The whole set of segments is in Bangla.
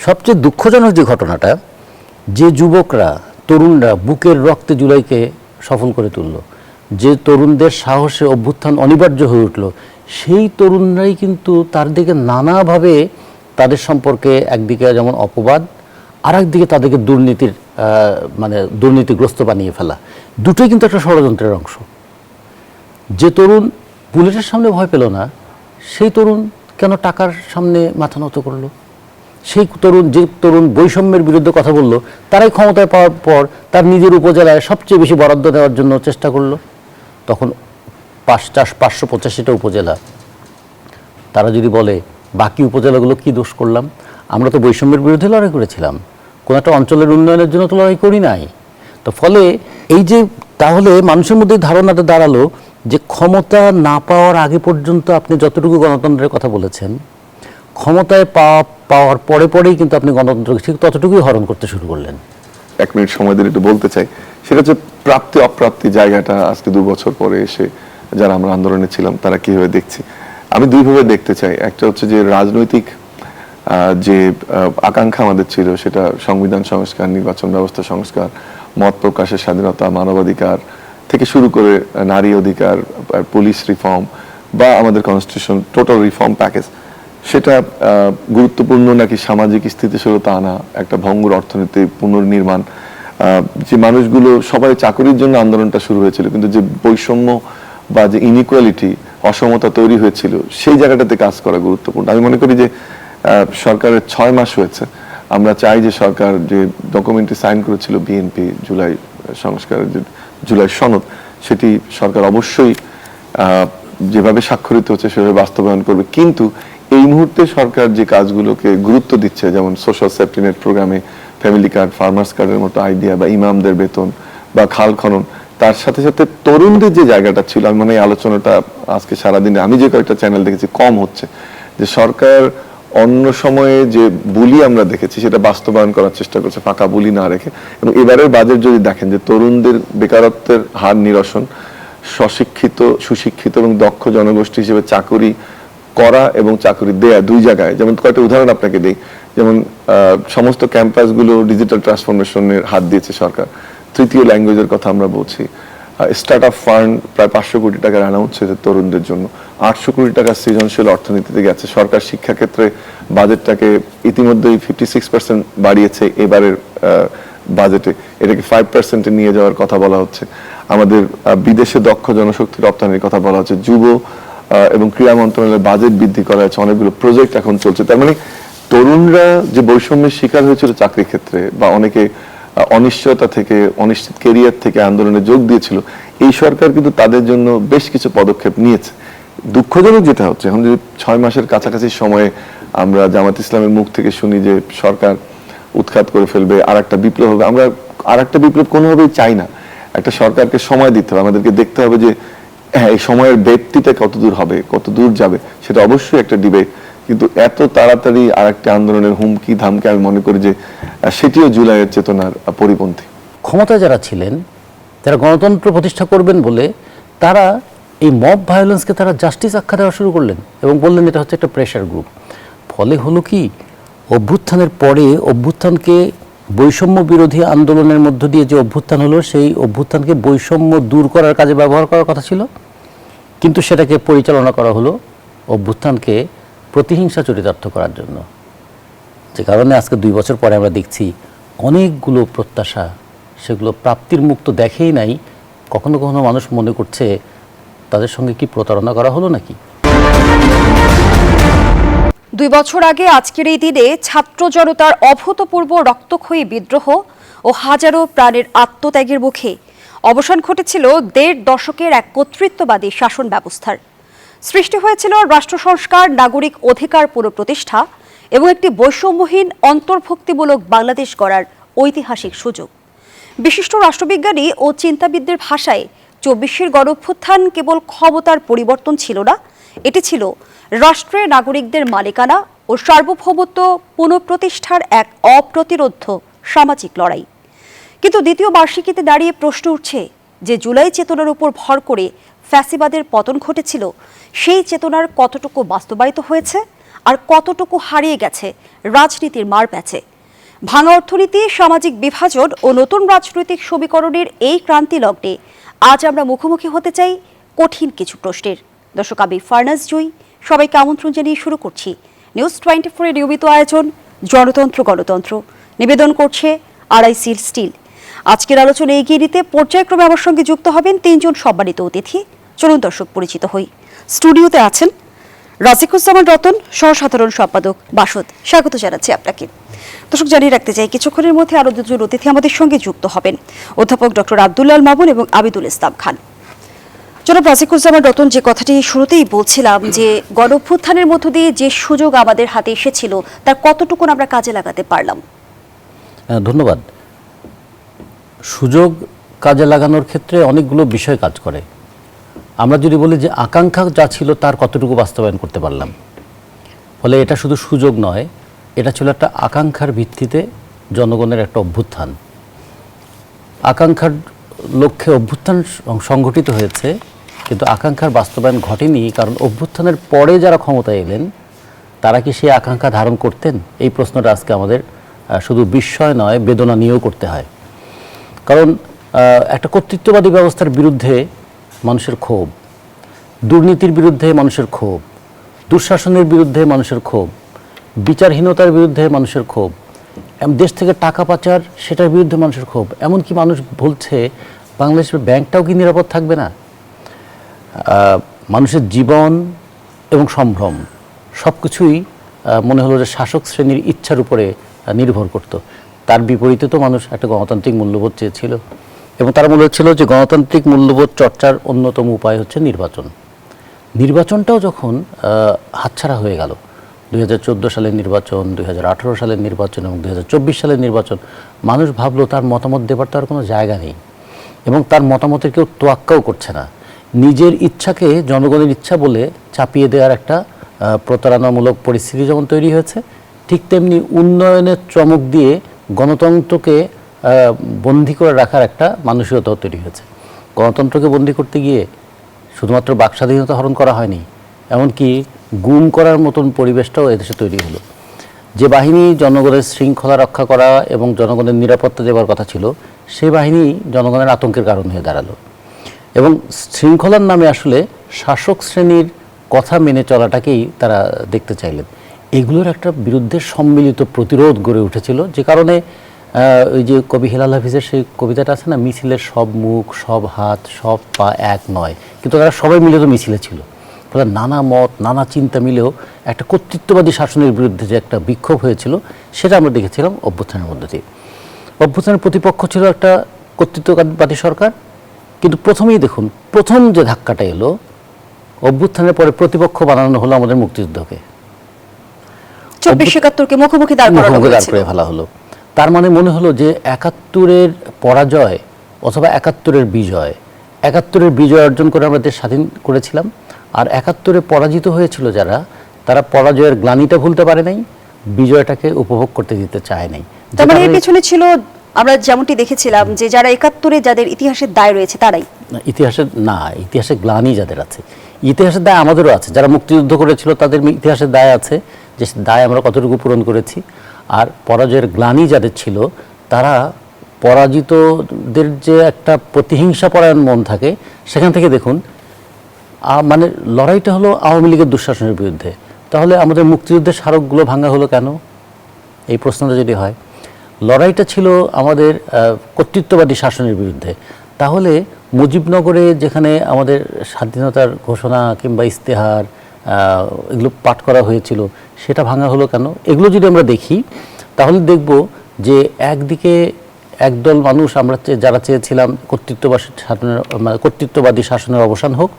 সবচেয়ে দুঃখজনক যে ঘটনাটা, যে যুবকরা তরুণরা বুকের রক্তে জুলাইকে সফল করে তুলল, যে তরুণদের সাহসে অভ্যুত্থান অনিবার্য হয়ে উঠল, সেই তরুণরাই কিন্তু তার দিকে নানাভাবে তাদের সম্পর্কে একদিকে যেমন অপবাদ, আর একদিকে তাদেরকে দুর্নীতির মানে দুর্নীতিগ্রস্ত বানিয়ে ফেলা, দুটোই কিন্তু একটা ষড়যন্ত্রের অংশ। যে তরুণ বুলেটের সামনে ভয় পেল না, সেই তরুণ কেন টাকার সামনে মাথা নত করলো? সেই তরুণ, যে তরুণ বৈষম্যের বিরুদ্ধে কথা বলল, তারাই ক্ষমতায় পাওয়ার পর তার নিজের উপজেলায় সবচেয়ে বেশি বরাদ্দ দেওয়ার জন্য চেষ্টা করলো। তখন 585টা উপজেলা, তারা যদি বলে বাকি উপজেলাগুলো কি দোষ করলাম? আমরা তো বৈষম্যের বিরুদ্ধে লড়াই করেছিলাম, কোনো একটা অঞ্চলের উন্নয়নের জন্য তো লড়াই করি নাই। তো ফলে এই যে তাহলে মানুষের মধ্যে ধারণাটা দাঁড়ালো যে ক্ষমতা না পাওয়ার আগে পর্যন্ত আপনি যতটুকু গণতন্ত্রের কথা বলেছেন, ক্ষমতায় পাওয়ার পরে পরেই কিন্তু আপনি গণতন্ত্রকে ঠিক ততটুকুই হরণ করতে শুরু করলেন। 1 মিনিট সময় দিলে একটু বলতে চাই, সেটা হচ্ছে প্রাপ্তি অপ্রাপ্তি জায়গাটা আজকে 2 বছর পরে এসে যারা আমরা আন্দোলনে ছিলাম তারা কিভাবে দেখছি। আমি দুইভাবে দেখতে চাই। একটা হচ্ছে যে রাজনৈতিক যে আকাঙ্ক্ষা আমাদের ছিল, সেটা সংবিধান সংস্কার, নির্বাচন ব্যবস্থা সংস্কার, মত প্রকাশের স্বাধীনতা, মানবাধিকার থেকে শুরু করে নারী অধিকার, পুলিশ রিফর্ম বা আমাদের কনস্টিটিউশন টোটাল রিফর্ম প্যাকেজ, সেটা গুরুত্বপূর্ণ নাকি সামাজিক স্থিতিশীলতা আনা, একটা ভঙ্গুর অর্থনীতি পুনর্নির্মাণ, যে মানুষগুলো সবাই চাকরির জন্য আন্দোলনটা শুরু হয়েছিল, কিন্তু যে বৈষম্য বা যে ইনইকুয়ালিটি, অসমতা তৈরি হয়েছিল, সেই জায়গাটাতে কাজ করা গুরুত্বপূর্ণ। আমি মনে করি যে সরকারের 6 মাস হয়েছে, আমরা চাই যে সরকার যে ডকুমেন্টটি সাইন করেছিল বিএনপি জুলাই সংস্কারের যে জুলাই সনদ, সেটি সরকার অবশ্যই যেভাবে স্বাক্ষরিত হচ্ছে সেভাবে বাস্তবায়ন করবে। কিন্তু এই মুহূর্তে সরকার যে কাজগুলোকে গুরুত্ব দিচ্ছে, যেমন সোশ্যাল সেফটি নেট প্রোগ্রামে ফ্যামিলি কার্ড, ফার্মার্স কার্ডের মতো আইডিয়া, বা ইমামদের বেতন বা খাল খনন, তার সাথে সাথে তরুণদের যে জায়গাটা ছিল, আমি মনে হয় আলোচনাটা আজকে সারাদিনে আমি যে কয়েকটা চ্যানেল দেখেছি কম হচ্ছে, যে সরকার অন্য সময়ে যে বুলি আমরা দেখেছি সেটা বাস্তবায়ন করার চেষ্টা করছে, ফাঁকা বুলি না রেখে। এবং এবারের বাজেট যদি দেখেন, যে তরুণদের বেকারত্বের হার নিরসন, স্বশিক্ষিত, সুশিক্ষিত এবং দক্ষ জনগোষ্ঠী হিসেবে চাকরি করা এবং চাকরি দেয়া, দুই জায়গায়। যেমন কয়েকটা উদাহরণ আপনাকে দিই, যেমন সমস্ত ক্যাম্পাসগুলো ডিজিটাল ট্রান্সফরমেশনের হাত দিয়েছে সরকার। 3য় ল্যাঙ্গুয়েজের কথা আমরা বলছি। স্টার্ট আপ ফান্ড প্রায় 500 কোটি টাকার অ্যানাউন্স হয়েছে তরুণদের জন্য। 800 কোটি টাকা সৃজনশীল অর্থনীতিতে গেছে। সরকার শিক্ষাক্ষেত্রে বাজেটটাকে ইতিমধ্যেই 56% বাড়িয়েছে এবারের বাজেটে, এটাকে 5%-এ নিয়ে যাওয়ার কথা বলা হচ্ছে। আমাদের বিদেশে দক্ষ জনশক্তি রপ্তানির কথা বলা হচ্ছে। যুব এবং ক্রীড়া মন্ত্রণালয়ের বাজেট বৃদ্ধি করা হয়েছে, অনেকগুলো প্রজেক্ট এখন চলছে। তার মানে তরুণরা যে বৈষম্যের শিকার হয়েছিল চাকরি ক্ষেত্রে, বা অনেকে অনিশ্চয়তা থেকে, অনিশ্চিত কেরিয়ার থেকে আন্দোলনে যোগ দিয়েছিল, এই সরকার কিন্তু তাদের জন্য বেশ কিছু পদক্ষেপ নিয়েছে। দুঃখজনক যেটা হচ্ছে, এখন যে 6 মাসের কাছাকাছি সময়ে আমরা জামাত ইসলামের মুখ থেকে শুনি যে সরকার উৎখাত করে ফেলবে, আর একটা বিপ্লব হবে। আমরা আর একটা বিপ্লব কোনোভাবেই চাই না। একটা সরকারকে সময় দিতে হবে, আমাদেরকে দেখতে হবে যে হ্যাঁ, এই সময়ের ব্যক্তিটা কত দূর হবে, কত দূর যাবে, সেটা অবশ্যই একটা ডিবেট। কিন্তু এত তাড়াতাড়ি আর একটা আন্দোলনের হুমকি ধামকে আমি মনে করি যে সেটিও জুলাইয়ের চেতনার পরিপন্থী। ক্ষমতায় যারা ছিলেন, যারা গণতন্ত্র প্রতিষ্ঠা করবেন বলে, তারা এই মব ভায়োলেন্সকে তারা জাস্টিস আখ্যা দেওয়া শুরু করলেন এবং বললেন এটা হচ্ছে একটা প্রেশার গ্রুপ। ফলে হলো কি, অভ্যুত্থানের পরে অভ্যুত্থানকে বৈষম্য বিরোধী আন্দোলনের মধ্য দিয়ে যে অভ্যুত্থান হলো, সেই অভ্যুত্থানকে বৈষম্য দূর করার কাজে ব্যবহার করার কথা ছিল, কিন্তু সেটাকে পরিচালনা করা হলো অভ্যুত্থানকে প্রতিহিংসা চরিতার্থ করার জন্য। যে কারণে আজকে 2 বছর পরে আমরা দেখছি অনেকগুলো প্রত্যাশা, সেগুলো প্রাপ্তির মুখ তো দেখেই নাই। কখনো কখনো মানুষ মনে করছে তাদের সঙ্গে কি প্রতারণা করা হলো নাকি। 2 বছর আগে আজকের এই দিনে ছাত্র জনতার অভূতপূর্ব রক্তক্ষয়ী বিদ্রোহ ও হাজারো প্রাণের আত্মত্যাগের মুখে অবসান ঘটেছিল 1.5 দশকের এক কর্তৃত্ববাদী শাসন ব্যবস্থার। সৃষ্টি হয়েছিল রাষ্ট্র সংস্কার, নাগরিক অধিকার পুনঃপ্রতিষ্ঠা এবং একটি বৈষম্যহীন অন্তর্ভুক্তিমূলক বাংলাদেশ গড়ার ঐতিহাসিক সুযোগ। বিশিষ্ট রাষ্ট্রবিজ্ঞানী ও চিন্তাবিদদের ভাষায় 24-এর গণঅভ্যুত্থান কেবল ক্ষমতার পরিবর্তন ছিল না, এটি ছিল রাষ্ট্রের নাগরিকদের মালিকানা ও সার্বভৌমত্ব পুনঃপ্রতিষ্ঠার এক অপ্রতিরোধ্য সামাজিক লড়াই। কিন্তু দ্বিতীয় বার্ষিকীতে দাঁড়িয়ে প্রশ্ন উঠছে যে জুলাই চেতনার উপর ভর করে ফ্যাসিবাদের পতন ঘটেছিল, সেই চেতনার কতটুকু বাস্তবায়িত হয়েছে, আর কতটুকু হারিয়ে গেছে রাজনীতির মার প্যাচে? ভাঙা অর্থনীতি, সামাজিক বিভাজন ও নতুন রাজনৈতিক সমীকরণের এই ক্রান্তি লগ্নে আজ আমরা মুখোমুখি হতে চাই কঠিন কিছু প্রশ্নের। দর্শক, আমি ফারনাজ জুই, সবাইকে আমন্ত্রণ জানিয়ে শুরু করছি নিউজ 24 এর নিয়মিত আয়োজন জনতন্ত্র গণতন্ত্র। নিবেদন করছে আড়াইসিল স্টিল। আজকের আলোচনা এগিয়ে নিতে পর্যায়ক্রমে আমার সঙ্গে যুক্ত হবেন তিনজন সম্মানিত অতিথি। চলুন দর্শক, পরিচিত হই। স্টুডিওতে আছেন রাজিকুজ্জামান রতন, সহসাধারণ সম্পাদক বাসদ। স্বাগত জানাচ্ছি আপনাকে। দর্শক, জানিয়ে রাখতে চাই কিছুক্ষণের মধ্যে আরো দুজন অতিথি আমাদের সঙ্গে যুক্ত হবেন, অধ্যাপক ডক্টর আব্দুল্লাহ মামুন এবং আবিদুল ইসলাম খান। জনাব রাজিকুজ্জামান রতন, যে কথাটি শুরুতেই বলছিলাম যে গণঅভ্যুত্থানের মধ্য দিয়ে যে সুযোগ আমাদের হাতে এসেছিল তার কতটুকু আমরা কাজে লাগাতে পারলাম? ধন্যবাদ। সুযোগ কাজে লাগানোর ক্ষেত্রে অনেকগুলো বিষয় কাজ করে। আমরা যদি বলি যে আকাঙ্ক্ষা যা ছিল তার কতটুকু বাস্তবায়ন করতে পারলাম, ফলে এটা শুধু সুযোগ নয়, এটা ছিল একটা আকাঙ্ক্ষার ভিত্তিতে জনগণের একটা অভ্যুত্থান। আকাঙ্ক্ষার লক্ষ্যে অভ্যুত্থান সংগঠিত হয়েছে, কিন্তু আকাঙ্ক্ষার বাস্তবায়ন ঘটেনি, কারণ অভ্যুত্থানের পরে যারা ক্ষমতায় এলেন তারা কি সেই আকাঙ্ক্ষা ধারণ করতেন? এই প্রশ্নটা আজকে আমাদের শুধু বিস্ময় নয়, বেদনা নিয়েও করতে হয়। কারণ একটা কর্তৃত্ববাদী ব্যবস্থার বিরুদ্ধে মানুষের ক্ষোভ, দুর্নীতির বিরুদ্ধে মানুষের ক্ষোভ, দুঃশাসনের বিরুদ্ধে মানুষের ক্ষোভ, বিচারহীনতার বিরুদ্ধে মানুষের ক্ষোভ, দেশ থেকে টাকা পাচার সেটার বিরুদ্ধে মানুষের ক্ষোভ। এমনকি মানুষ বলছে বাংলাদেশের ব্যাংকটাও কি নিরাপদ থাকবে না? মানুষের জীবন এবং সম্ভ্রম সব কিছুই মনে হলো যে শাসক শ্রেণীর ইচ্ছার উপরে নির্ভর করত। তার বিপরীতে তো মানুষ একটা গণতান্ত্রিক মূল্যবোধ চেয়েছিল, এবং তারা মনে হচ্ছিল যে গণতান্ত্রিক মূল্যবোধ চর্চার অন্যতম উপায় হচ্ছে নির্বাচন। নির্বাচনটাও যখন হাতছাড়া হয়ে গেল, 2014 সালের নির্বাচন, 2018 সালের নির্বাচন এবং 2024 সালের নির্বাচন, মানুষ ভাবলো তার মতামত দেবার তো আর কোনো জায়গা নেই, এবং তার মতামতের কেউ তোয়াক্কাও করছে না। নিজের ইচ্ছাকে জনগণের ইচ্ছা বলে চাপিয়ে দেওয়ার একটা প্রতারণামূলক পরিস্থিতি যেমন তৈরি হয়েছে, ঠিক তেমনি উন্নয়নের চমক দিয়ে গণতন্ত্রকে বন্দী করে রাখার একটা মানসিকতাও তৈরি হয়েছে। গণতন্ত্রকে বন্দী করতে গিয়ে শুধুমাত্র বাকস্বাধীনতা হরণ করা হয়নি, এমনকি গুম করার মতন পরিবেশটাও এদেশে তৈরি হলো। যে বাহিনী জনগণের শৃঙ্খলা রক্ষা করা এবং জনগণের নিরাপত্তা দেওয়ার কথা ছিল, সেই বাহিনী জনগণের আতঙ্কের কারণ হয়ে দাঁড়ালো, এবং শৃঙ্খলার নামে আসলে শাসক শ্রেণীর কথা মেনে চলাটাকেই তারা দেখতে চাইলেন। এগুলোর একটা বিরুদ্ধে সম্মিলিত প্রতিরোধ গড়ে উঠেছিল, যে কারণে ওই যে কবি হেলাল হাফিজের সেই কবিতাটা আছে না, মিছিলের সব মুখ, সব হাত, সব পা এক নয়, কিন্তু তারা সবাই মিলে তো মিছিলে ছিল। ফলে নানা মত, নানা চিন্তা মিলেও একটা কর্তৃত্ববাদী শাসনের বিরুদ্ধে যে একটা বিক্ষোভ হয়েছিল, সেটা আমরা দেখেছিলাম অভ্যুত্থানের মধ্যে দিয়ে। অভ্যুত্থানের প্রতিপক্ষ ছিল একটা কর্তৃত্ববাদী সরকার, কিন্তু প্রথমেই দেখুন, প্রথম যে ধাক্কাটা এলো, অভ্যুত্থানের পরে প্রতিপক্ষ বানানো হলো আমাদের মুক্তিযুদ্ধকে, 24-71-কে মুখোমুখি দাঁড় করে ফেলা হলো। তার মানে মনে হলো যে 71-এর পরাজয় অথবা 71-এর বিজয়, 71-এর বিজয় অর্জন করে আমরা দেশ স্বাধীন করেছিলাম, আর 71-এ পরাজিত হয়েছিল যারা, তারা পরাজয়ের গ্লানিটা ভুলতে পারে নাই, বিজয়টাকে উপভোগ করতে দিতে চায় নাই। তার মানে এর পেছনে ছিল, আমরা যেমনটি দেখেছিলাম যে যারা 71-এ যাদের ইতিহাসের দায় রয়েছে তারাই। ইতিহাসের গ্লানি যাদের আছে, ইতিহাসের দায় আমাদেরও আছে। যারা মুক্তিযুদ্ধ করেছিল তাদের ইতিহাসের দায় আছে, যে দায় আমরা কতটুকু পূরণ করেছি। আর পরাজয়ের গ্লানি যাদের ছিল, তারা পরাজিতদের যে একটা প্রতিহিংসা পরায়ণ মন থাকে, সেখান থেকে দেখুন, মানে লড়াইটা হলো আওয়ামী লীগের দুঃশাসনের বিরুদ্ধে। তাহলে আমাদের মুক্তিযুদ্ধের স্মারকগুলো ভাঙা হলো কেন? এই প্রশ্নটা যদি হয়, লড়াইটা ছিল আমাদের কর্তৃত্ববাদী শাসনের বিরুদ্ধে। তাহলে মুজিবনগরে যেখানে আমাদের স্বাধীনতার ঘোষণা কিংবা ইস্তেহার এগুলো পাঠ করা হয়েছিল, সেটা ভাঙা হলো কেন? এগুলো যদি আমরা দেখি, তাহলে দেখব যে একদিকে একদল মানুষ, আমরা যারা চেয়েছিলাম কর্তৃত্ববাদী শাসনের অবসান হোক,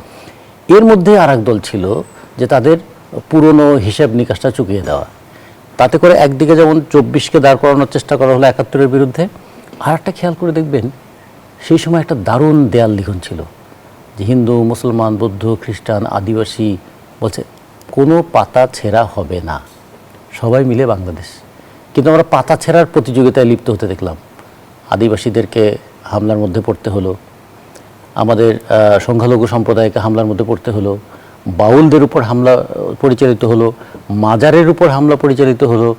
এর মধ্যে আর এক দল ছিল যে তাদের পুরনো হিসাব নিকাশটা চুকিয়ে দেওয়া। তাতে করে একদিকে যেমন 24-কে দাঁড় করানোর চেষ্টা করা হলো 71-এর বিরুদ্ধে, আর একটা খেয়াল করে দেখবেন, সেই সময় একটা দারুণ দেয়াল লিখন ছিল যে হিন্দু, মুসলমান, বৌদ্ধ, খ্রিস্টান, আদিবাসী বলছে কোনো পাতা ছেঁড়া হবে না, সবাই মিলে বাংলাদেশ। কিন্তু আমরা পাতা ছেঁড়ার প্রতিযোগিতায় লিপ্ত হতে দেখলাম। আদিবাসীদেরকে হামলার মধ্যে পড়তে হলো, আমাদের সংখ্যালঘু সম্প্রদায়কে হামলার মধ্যে পড়তে হলো, বাউলদের উপর হামলা পরিচালিত হলো, মাজারের উপর হামলা পরিচালিত হলো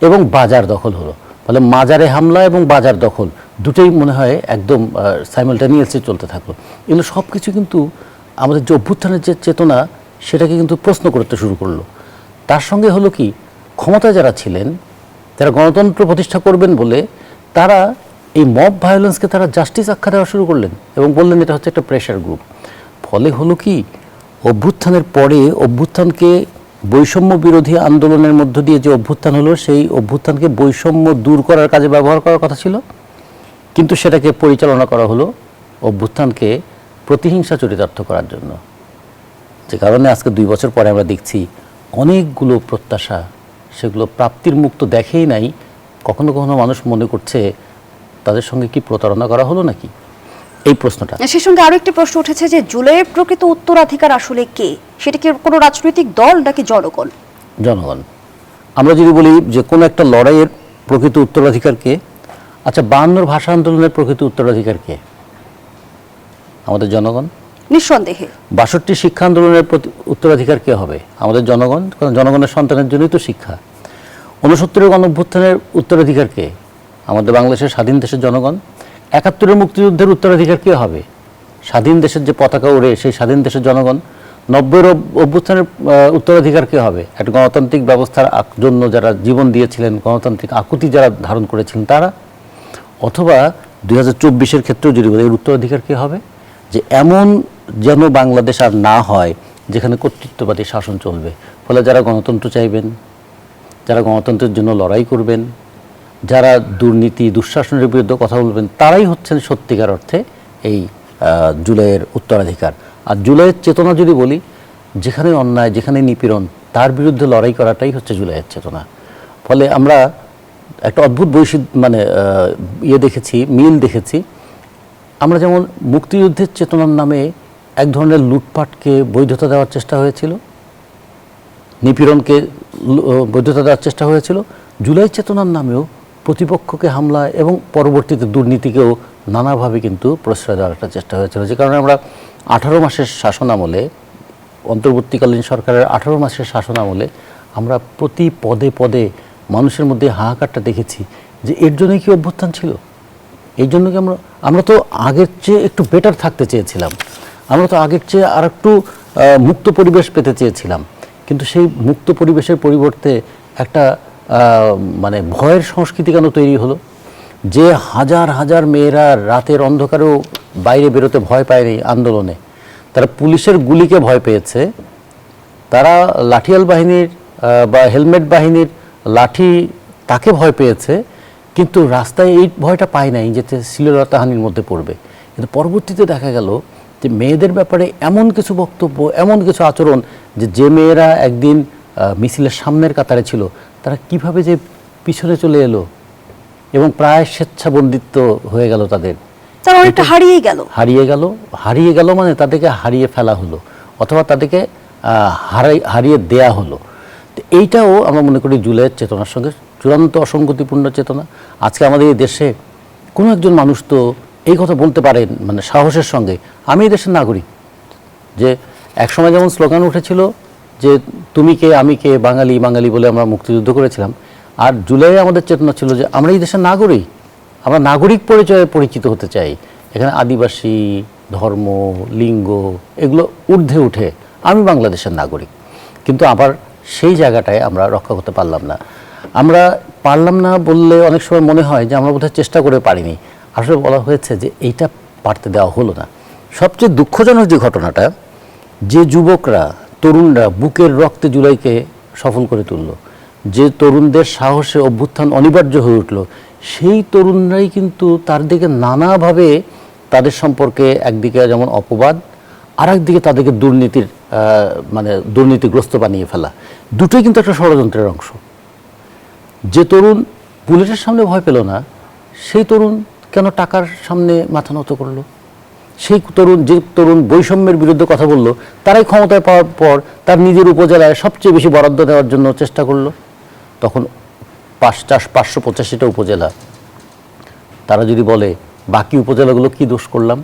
এবং বাজার দখল হলো। ফলে মাজারে হামলা এবং বাজার দখল দুটোই মনে হয় একদম সাইমালটেনিয়াসলি চলতে থাকলো। এগুলো সব কিছু কিন্তু আমাদের যে অভ্যুত্থানের যে চেতনা সেটাকে কিন্তু প্রশ্ন করতে শুরু করলো। তার সঙ্গে হলো কি, ক্ষমতায় যারা ছিলেন, যারা গণতন্ত্র প্রতিষ্ঠা করবেন বলে তারা এই মব ভায়োলেন্সকে তারা জাস্টিস আখ্যা দেওয়া শুরু করলেন এবং বললেন এটা হচ্ছে একটা প্রেশার গ্রুপ। ফলে হলো কি, অভ্যুত্থানের পরে অভ্যুত্থানকে বৈষম্য বিরোধী আন্দোলনের মধ্য দিয়ে যে অভ্যুত্থান হলো, সেই অভ্যুত্থানকে বৈষম্য দূর করার কাজে ব্যবহার করার কথা ছিল, কিন্তু সেটাকে পরিচালনা করা হলো অভ্যুত্থানকে প্রতিহিংসা চরিতার্থ করার জন্য। যে কারণে আজকে 2 বছর পরে আমরা দেখছি অনেকগুলো প্রত্যাশা সেগুলো প্রাপ্তির মুখ তো দেখেই নাই। কখনো কখনো মানুষ মনে করছে তাদের সঙ্গে কি প্রতারণা করা হলো নাকি, এই প্রশ্নটা। সেই সঙ্গে আরো একটি প্রশ্ন উঠেছে যে জুলাইয়ের প্রকৃত উত্তরাধিকার আসলে কে? সেটা কি কোনো রাজনৈতিক দল নাকি জনগণ? জনগণ। আমরা যদি বলি যে কোনো একটা লড়াইয়ের প্রকৃত উত্তরাধিকার কে, আচ্ছা 52 ভাষা আন্দোলনের প্রকৃত উত্তরাধিকার কে? আমাদের জনগণ, নিঃসন্দেহে। 62 শিক্ষা আন্দোলনের উত্তরাধিকার কে হবে? আমাদের জনগণ, কারণ জনগণের সন্তানের জন্যই তো শিক্ষা। 69 গণঅভ্যুত্থানের উত্তরাধিকার কে? আমাদের বাংলাদেশের স্বাধীন দেশের জনগণ। 71 মুক্তিযুদ্ধের উত্তরাধিকার কে হবে? স্বাধীন দেশের যে পতাকা ওড়ে সেই স্বাধীন দেশের জনগণ। 90 অভ্যুত্থানের উত্তরাধিকার কে হবে? একটা গণতান্ত্রিক ব্যবস্থার জন্য যারা জীবন দিয়েছিলেন, গণতান্ত্রিক আকুতি যারা ধারণ করেছিলেন তারা। অথবা 2024-এর ক্ষেত্রেও যদি বলি, এর উত্তরাধিকার কে হবে? যে এমন যেন বাংলাদেশ আর না হয় যেখানে কর্তৃত্ববাদী শাসন চলবে। ফলে যারা গণতন্ত্র চাইবেন, যারা গণতন্ত্রের জন্য লড়াই করবেন, যারা দুর্নীতি দুঃশাসনের বিরুদ্ধে কথা বলবেন, তারাই হচ্ছেন সত্যিকার অর্থে এই জুলাইয়ের উত্তরাধিকার। আর জুলাইয়ের চেতনা যদি বলি, যেখানে অন্যায়, যেখানে নিপীড়ন, তার বিরুদ্ধে লড়াই করাটাই হচ্ছে জুলাইয়ের চেতনা। ফলে আমরা একটা অদ্ভুত দেখেছি, মিল দেখেছি। আমরা যেমন মুক্তিযুদ্ধের চেতনার নামে এক ধরনের লুটপাটকে বৈধতা দেওয়ার চেষ্টা হয়েছিল, নিপীড়নকে বৈধতা দেওয়ার চেষ্টা হয়েছিল, জুলাই চেতনার নামেও প্রতিপক্ষকে হামলা এবং পরবর্তীতে দুর্নীতিকেও নানাভাবে কিন্তু প্রশ্রয় দেওয়ার একটা চেষ্টা হয়েছিল। যে কারণে আমরা 18 মাসের শাসন আমলে, অন্তর্বর্তীকালীন সরকারের 18 মাসের শাসন আমলে আমরা প্রতি পদে পদে মানুষের মধ্যে হাহাকারটা দেখেছি যে এর জন্যই কি অভ্যুত্থান ছিল? এই জন্য কি আমরা তো আগের চেয়ে একটু বেটার থাকতে চেয়েছিলাম, আমরা তো আগের চেয়ে আর একটু মুক্ত পরিবেশ পেতে চেয়েছিলাম। কিন্তু সেই মুক্ত পরিবেশের পরিবর্তে একটা ভয়ের সংস্কৃতি কেন তৈরি হলো? যে হাজার হাজার মেয়েরা রাতের অন্ধকারেও বাইরে বেরোতে ভয় পায়নি আন্দোলনে, তারা পুলিশের গুলিকে ভয় পেয়েছে, তারা লাঠিয়াল বাহিনীর বা হেলমেট বাহিনীর লাঠি তাকে ভয় পেয়েছে, কিন্তু রাস্তায় এই ভয়টা পায় নাই যে শ্লীলতাহানির মধ্যে পড়বে। কিন্তু পরবর্তীতে দেখা গেল যে মেয়েদের ব্যাপারে এমন কিছু বক্তব্য, এমন কিছু আচরণ, যে মেয়েরা একদিন মিছিলের সামনের কাতারে ছিল, তারা কিভাবে যে পিছনে চলে এলো এবং প্রায় স্বেচ্ছাবন্দিত্ব হয়ে গেল তাদের। তারা অনেকটা হারিয়ে গেল মানে তাদেরকে হারিয়ে ফেলা হলো অথবা তাদেরকে হারিয়ে দেয়া হলো। তো এইটাও আমরা মনে করি জুলাইয়ের চেতনার সঙ্গে চূড়ান্ত অসঙ্গতিপূর্ণ চেতনা। আজকে আমাদের এই দেশে কোনো একজন মানুষ তো এই কথা বলতে পারেন সাহসের সঙ্গে, আমি এই দেশের নাগরিক। যে একসময় যেমন স্লোগান উঠেছিল যে তুমি কে আমি কে, বাঙালি বাঙালি বলে আমরা মুক্তিযুদ্ধ করেছিলাম, আর জুলাইয়ে আমাদের চেতনা ছিল যে আমরা এই দেশের নাগরিক, আমরা নাগরিক পরিচয়ে পরিচিত হতে চাই। এখানে আদিবাসী, ধর্ম, লিঙ্গ এগুলো ঊর্ধ্বে উঠে আমি বাংলাদেশের নাগরিক। কিন্তু আবার সেই জায়গাটায় আমরা রক্ষা করতে পারলাম না বললে অনেক সময় মনে হয় যে আমরা বোধহয় চেষ্টা করে পারিনি। আসলে বলা হয়েছে যে এইটা পারতে দেওয়া হলো না। সবচেয়ে দুঃখজনক যে ঘটনাটা, যে যুবকরা, তরুণরা বুকের রক্তে জুলাইকে সফল করে তুলল, যে তরুণদের সাহসে অভ্যুত্থান অনিবার্য হয়ে উঠল, সেই তরুণরাই কিন্তু তার দিকে নানাভাবে তাদের সম্পর্কে একদিকে যেমন অপবাদ, আর একদিকে তাদেরকে দুর্নীতিগ্রস্ত বানিয়ে ফেলা, দুটোই কিন্তু একটা ষড়যন্ত্রের অংশ। যে তরুণ পুলিশের সামনে ভয় পেল না, সেই তরুণ কেন টাকার সামনে মাথা নত করলো? যে তরুণ বৈষম্যের বিরুদ্ধে কথা বলল, তারাই ক্ষমতায় পাওয়ার পর তার নিজের উপজেলায় সবচেয়ে বেশি বরাদ্দ দেওয়ার জন্য চেষ্টা করলো। তখন 585টা উপজেলা, তারা যদি বলে বাকি উপজেলাগুলো কি দোষ করলাম?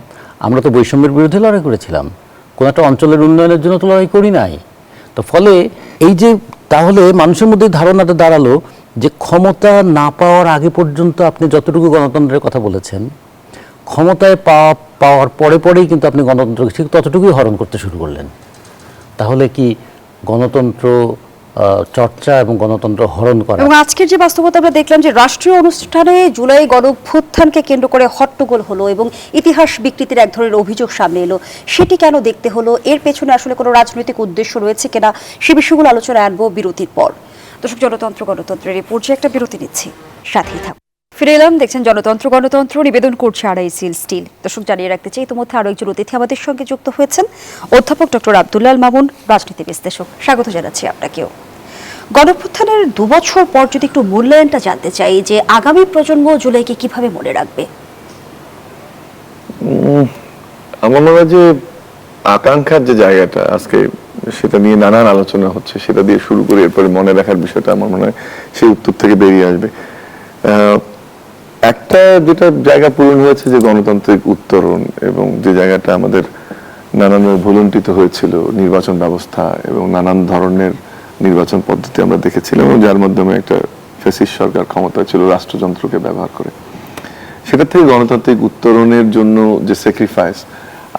আমরা তো বৈষম্যের বিরুদ্ধে লড়াই করেছিলাম, কোনো একটা অঞ্চলের উন্নয়নের জন্য তো লড়াই করি নাই। তো ফলে এই যে তাহলে মানুষের মধ্যে ধারণাটা দাঁড়ালো যে ক্ষমতা না পাওয়ার আগে পর্যন্ত আপনি যতটুকু গণতন্ত্রের কথা বলেছেন, ক্ষমতায় পাওয়ার পরে পরেই কিন্তু আপনি গণতন্ত্রকে ঠিক ততটুকুই হরণ করতে শুরু করলেন। তাহলে কি গণতন্ত্র চর্চা এবং গণতন্ত্র হরণ করা? এবং আজকের যে বাস্তবতা আমরা দেখলাম যে রাষ্ট্রীয় অনুষ্ঠানে জুলাই গণঅভ্যুত্থানকে কেন্দ্র করে হট্টগোল হলো এবং ইতিহাস বিকৃতির এক ধরনের অভিযোগ সামনে এলো, সেটি কেন দেখতে হলো? এর পেছনে আসলে কোনো রাজনৈতিক উদ্দেশ্য রয়েছে কিনা, সে বিষয়গুলো আলোচনায় আনবো বিরতির পর। দর্শক, জনতন্ত্র গণতন্ত্রের এই পর্যায়ে একটা বিরতি নিচ্ছি, সাথেই থাকুন। ফিরে এলাম, দেখছেন জনতন্ত্র গণতন্ত্র, নিবেদন করছে আড়াইসিল স্টিল। দর্শক, জানিয়ে রাখতে চাই ইতিমধ্যে আরো একজন অতিথি আমাদের সঙ্গে যুক্ত হয়েছেন, অধ্যাপক ডক্টর আব্দুল্লাহ আল মামুন, রাজনীতি বিশ্লেষক। স্বাগত জানাচ্ছি আপনাকেও। গণঅভ্যুত্থানের 2 বছর পর যদি একটু মূল্যায়নটা জানতে চাই, যে আগামী প্রজন্ম জুলাইকে কিভাবে মনে রাখবে? আমার মনে হয় যে আকাঙ্ক্ষার যে জায়গাটা আজকে সেটা নিয়ে নানান আলোচনা হচ্ছে, সেটা দিয়ে শুরু করে এরপরে মনে রাখার বিষয়টা আমার মনে হয় সেই উত্তর থেকে বেরিয়ে আসবে। একটা যেটা জায়গা পূরণ হয়েছে যে গণতান্ত্রিক উত্তরণ, এবং যে জায়গাটা আমাদের নানান ভুলুণ্ঠিত হয়েছিল নির্বাচন ব্যবস্থা এবং নানান ধরনের নির্বাচন পদ্ধতি আমরা দেখেছিলাম, এবং যার মাধ্যমে একটা ফ্যাসিস্ট সরকার ক্ষমতা ছিল রাষ্ট্রযন্ত্রকে ব্যবহার করে। সেটা থেকে গণতান্ত্রিক উত্তরণের জন্য যে স্যাক্রিফাইস,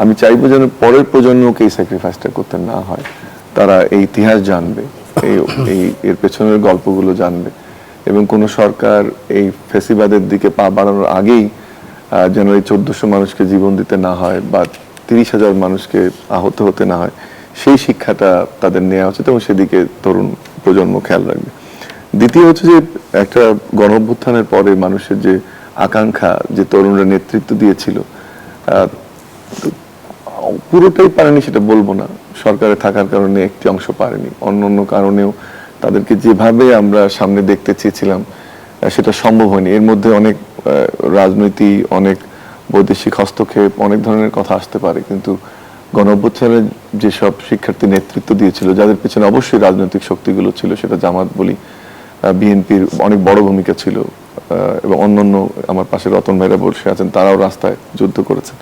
আমি চাইবো যেন পরের প্রজন্মকে এই স্যাক্রিফাইসটা করতে না হয়। তারা এই ইতিহাস জানবে, এর পেছনের গল্পগুলো জানবে, এবং কোনো সরকার এই ফ্যাসিবাদের দিকে পা বাড়ানোর আগেই যেন এই 1400 মানুষকে জীবন দিতে না হয় বা 30,000 মানুষকে আহত হতে না হয়, সেই শিক্ষাটা তাদের নেওয়া উচিত, এবং সেদিকে তরুণ প্রজন্ম খেয়াল রাখবে। দ্বিতীয় হচ্ছে যে একটা গণঅভ্যুত্থানের পরে মানুষের যে আকাঙ্ক্ষা, যে তরুণরা নেতৃত্ব দিয়েছিল, পুরোটাই পারেনি সেটা বলবো না, সরকারে থাকার কারণে একটি অংশ পারেনি, অন্য কারণেও তাদেরকে যেভাবে আমরা সামনে দেখতে চেয়েছিলাম সেটা সম্ভব হয়নি। এর মধ্যে অনেক রাজনীতি, অনেক বৈদেশিক হস্তক্ষেপ, অনেক ধরনের কথা আসতে পারে, কিন্তু গণঅভ্যুত্থানে যেসব শিক্ষার্থী নেতৃত্ব দিয়েছিল, যাদের পিছনে অবশ্যই রাজনৈতিক শক্তিগুলো ছিল, সেটা জামাত বলি, বিএনপির অনেক বড় ভূমিকা ছিল, এবং অন্যান্য আমার পাশে রতন ভাইরা বসে আছেন, তারাও রাস্তায় যুদ্ধ করেছেন।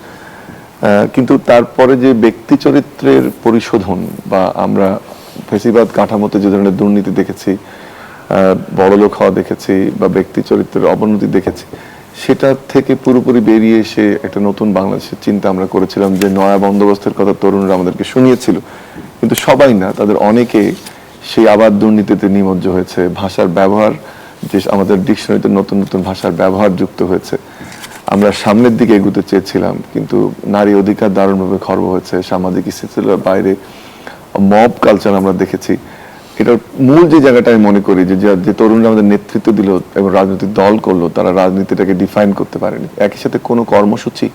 কিন্তু তারপরে যে ব্যক্তি চরিত্রের পরিশোধন, বা আমরা ফেসিবাদ কাঠামোতে যে ধরনের দুর্নীতি দেখেছি, বড়লোক হওয়া দেখেছি, বা ব্যক্তি চরিত্রের অবনতি দেখেছি, সেটা থেকে পুরোপুরি বেরিয়ে এসে একটা নতুন বাংলাদেশের চিন্তা আমরা করেছিলাম, যে নয়া বন্দোবস্তের কথা তরুণরা আমাদেরকে শুনিয়েছিল, কিন্তু সবাই না, তাদের অনেকে সেই আবার দুর্নীতিতে নিমজ্জ হয়েছে। ভাষার ব্যবহার, যে আমাদের ডিকশনারিতে নতুন নতুন ভাষার ব্যবহার যুক্ত হয়েছে। আমরা সামনের দিকে এগুতে চেয়েছিলাম, কিন্তু নারী অধিকার দারুণভাবে খর্ব হয়েছে। সামাজিক স্থিতিশীলতার বাইরে মব কালচার আমরা দেখেছি। এটার মূল যে জায়গাটা আমি মনে করি, যে তরুণরা আমাদের নেতৃত্ব দিল এবং রাজনৈতিক দল করলো, তারা রাজনীতিটাকে ডিফাইন করতে পারেনি। একই সাথে কোনো কর্মসূচি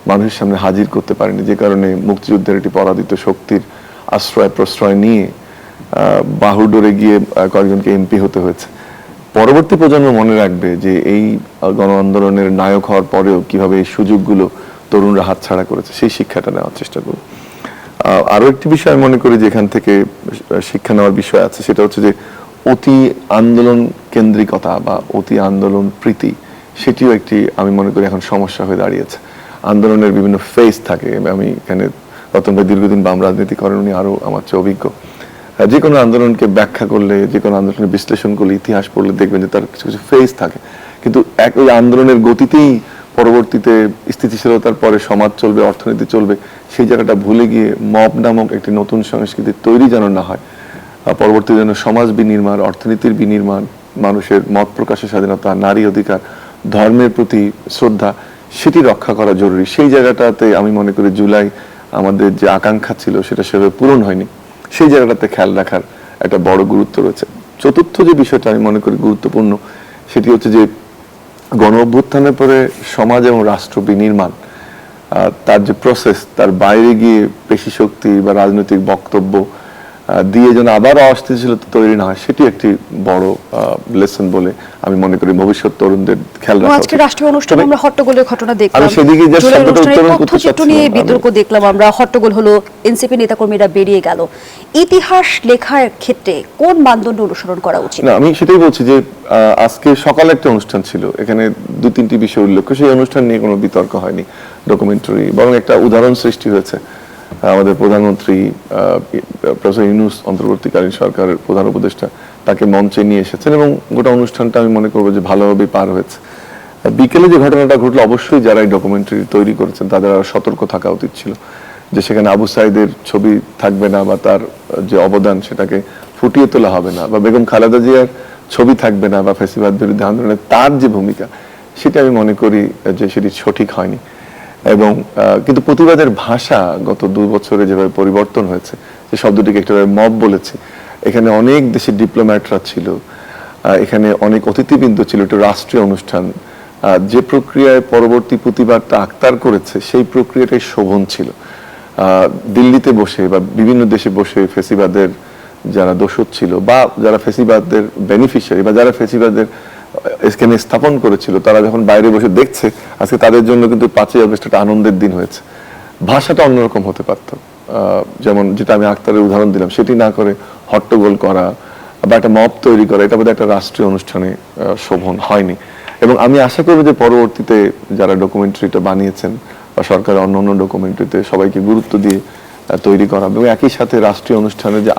মানুষের সামনে হাজির করতে পারেনি, যে কারণে মুক্তিযুদ্ধের একটি পরাজিত শক্তির আশ্রয় প্রশ্রয় নিয়ে বাহুডোরে গিয়ে কয়েকজনকে এমপি হতে হয়েছে। পরবর্তী প্রজন্ম মনে রাখবে যে এই গণ আন্দোলনের নায়ক হওয়ার পরেও কিভাবে এই সুযোগগুলো তরুণরা হাতছাড়া করেছে, সেই শিক্ষাটা নেওয়ার চেষ্টা করব। আরো একটি বিষয় আমি মনে করি যে এখান থেকে শিক্ষা নেওয়ার বিষয় আছে, সেটা হচ্ছে যে অতি আন্দোলন কেন্দ্রিকতা বা অতি আন্দোলন প্রীতি, সেটিও একটি আমি মনে করি এখন সমস্যা হয়ে দাঁড়িয়েছে। আন্দোলনের বিভিন্ন ফেজ থাকে। আমি এখানে রতন ভাই দীর্ঘদিন বাম রাজনীতি করেন, উনি আরো আমার চেয়ে অভিজ্ঞ। যে কোনো আন্দোলনকে ব্যাখ্যা করলে, যে কোনো আন্দোলনের বিশ্লেষণ করলে, ইতিহাস পড়লে দেখবেন যে তার কিছু কিছু ফেজ থাকে, কিন্তু ওই আন্দোলনের গতিতেই পরবর্তীতে স্থিতিশীলতার পরে সমাজ চলবে, অর্থনীতি চলবে, সেই জায়গাটা ভুলে গিয়ে মব নামক একটি নতুন সংস্কৃতি তৈরি যেন না হয়, পরবর্তী যেন সমাজ বিনির্মাণ, অর্থনীতির বিনির্মাণ, মানুষের মত প্রকাশের স্বাধীনতা, নারী অধিকার, ধর্মের প্রতি শ্রদ্ধা, সেটি রক্ষা করা জরুরি। সেই জায়গাটাতে আমি মনে করি জুলাই আমাদের যে আকাঙ্ক্ষা ছিল সেটা সেভাবে পূরণ হয়নি, সেই জায়গাটাতে খেয়াল রাখার একটা বড় গুরুত্ব রয়েছে। চতুর্থ যে বিষয়টা আমি মনে করি গুরুত্বপূর্ণ, সেটি হচ্ছে যে গণ অভ্যুত্থানের পরে সমাজ এবং রাষ্ট্র বিনির্মাণ, তার যে প্রসেস, তার বাইরে গিয়ে পেশি শক্তি বা রাজনৈতিক বক্তব্য দিয়ে যেন আবার অস্থিতিশীলতা তৈরি না হয়, সেটি একটি বড় লেসন বলে আমি মনে করি ভবিষ্যৎ তরুণদের খেয়াল রাখা উচিত। আজকে রাষ্ট্রীয় অনুষ্ঠানে আমরা হট্টগোলের ঘটনা দেখলাম, আমি সেদিকে যে শব্দটা উত্তরণ করতে তথ্যচিত্র নিয়ে বিতর্ক দেখলাম আমরা, হট্টগোল হলো, এনসিপি নেতাকর্মীরা বেরিয়ে গেল। ইতিহাস লেখার ক্ষেত্রে কোন মানদণ্ড অনুসরণ করা উচিত? না, আমি সেটাই বলছি যে আজকে সকালে একটা অনুষ্ঠান ছিল, এখানে 2-3টি বিষয় উল্লেখ, সেই অনুষ্ঠান নিয়ে কোনো বিতর্ক হয়নি, ডকুমেন্টারি, বরং একটা উদাহরণ সৃষ্টি হয়েছে আমাদের প্রধানমন্ত্রী প্রফেসর ইউনূস অন্তর্বর্তীকালীন সরকারের প্রধান উপদেষ্টা তাকে মঞ্চে নিয়ে এসেছেন এবং গোটা অনুষ্ঠানটা আমি মনে করবো যে ভালোভাবে পার হয়েছে। বিকেলে যে ঘটনাটা ঘটলো, অবশ্যই যারা এই ডকুমেন্টারি তৈরি করেছেন তাদের আরো সতর্ক থাকা উচিত ছিল যে সেখানে আবু সাইদের ছবি থাকবে না বা তার যে অবদান সেটাকে ফুটিয়ে তোলা হবে না, বা বেগম খালেদা জিয়ার ছবি থাকবে না, বা ফ্যাসিবাদ বিরোধী আন্দোলনে তার যে ভূমিকা সেটা আমি মনে করি যে সেটি সঠিক হয়নি। এবং কিন্তু প্রতিবাদের ভাষা গত 2 বছরে যেভাবে পরিবর্তন হয়েছে, যে শব্দটিকে একটা মব বলেছে, এখানে অনেক দেশের ডিপ্লোম্যাটরা ছিল, এখানে অনেক অতিথিবৃন্দ ছিল, একটা রাষ্ট্রীয় অনুষ্ঠান, যে প্রক্রিয়ায় পরবর্তী প্রতিবাদটা আক্তার করেছে সেই প্রক্রিয়াটাই শোভন ছিল। দিল্লিতে বসে বা বিভিন্ন দেশে বসে ফ্যাসিবাদের যারা দোষক ছিল বা যারা ফ্যাসিবাদের বেনিফিশিয়ারি বা যারা ফ্যাসিবাদের এখানে স্থাপন করেছিল, তারা যখন বাইরে বসে দেখছে আজকে তাদের জন্য কিন্তু 5ই আগস্ট একটা আনন্দের দিন হয়েছে। ভাষাটা অন্যরকম হতে পারত, যেমন যেটা আমি আক্তারের উদাহরণ দিলাম, সেটি না করে হট্টগোল করা বা একটা মব তৈরি করা, এটা বোধহয় একটা রাষ্ট্রীয় অনুষ্ঠানে শোভন হয়নি। এবং আমি আশা করব যে পরবর্তীতে যারা ডকুমেন্টারিটা বানিয়েছেন বা সরকারের অন্যান্য ডকুমেন্টারিতে সবাইকে গুরুত্ব দিয়ে তৈরি করা এবং একই সাথে রাষ্ট্রীয় অনুষ্ঠানের যে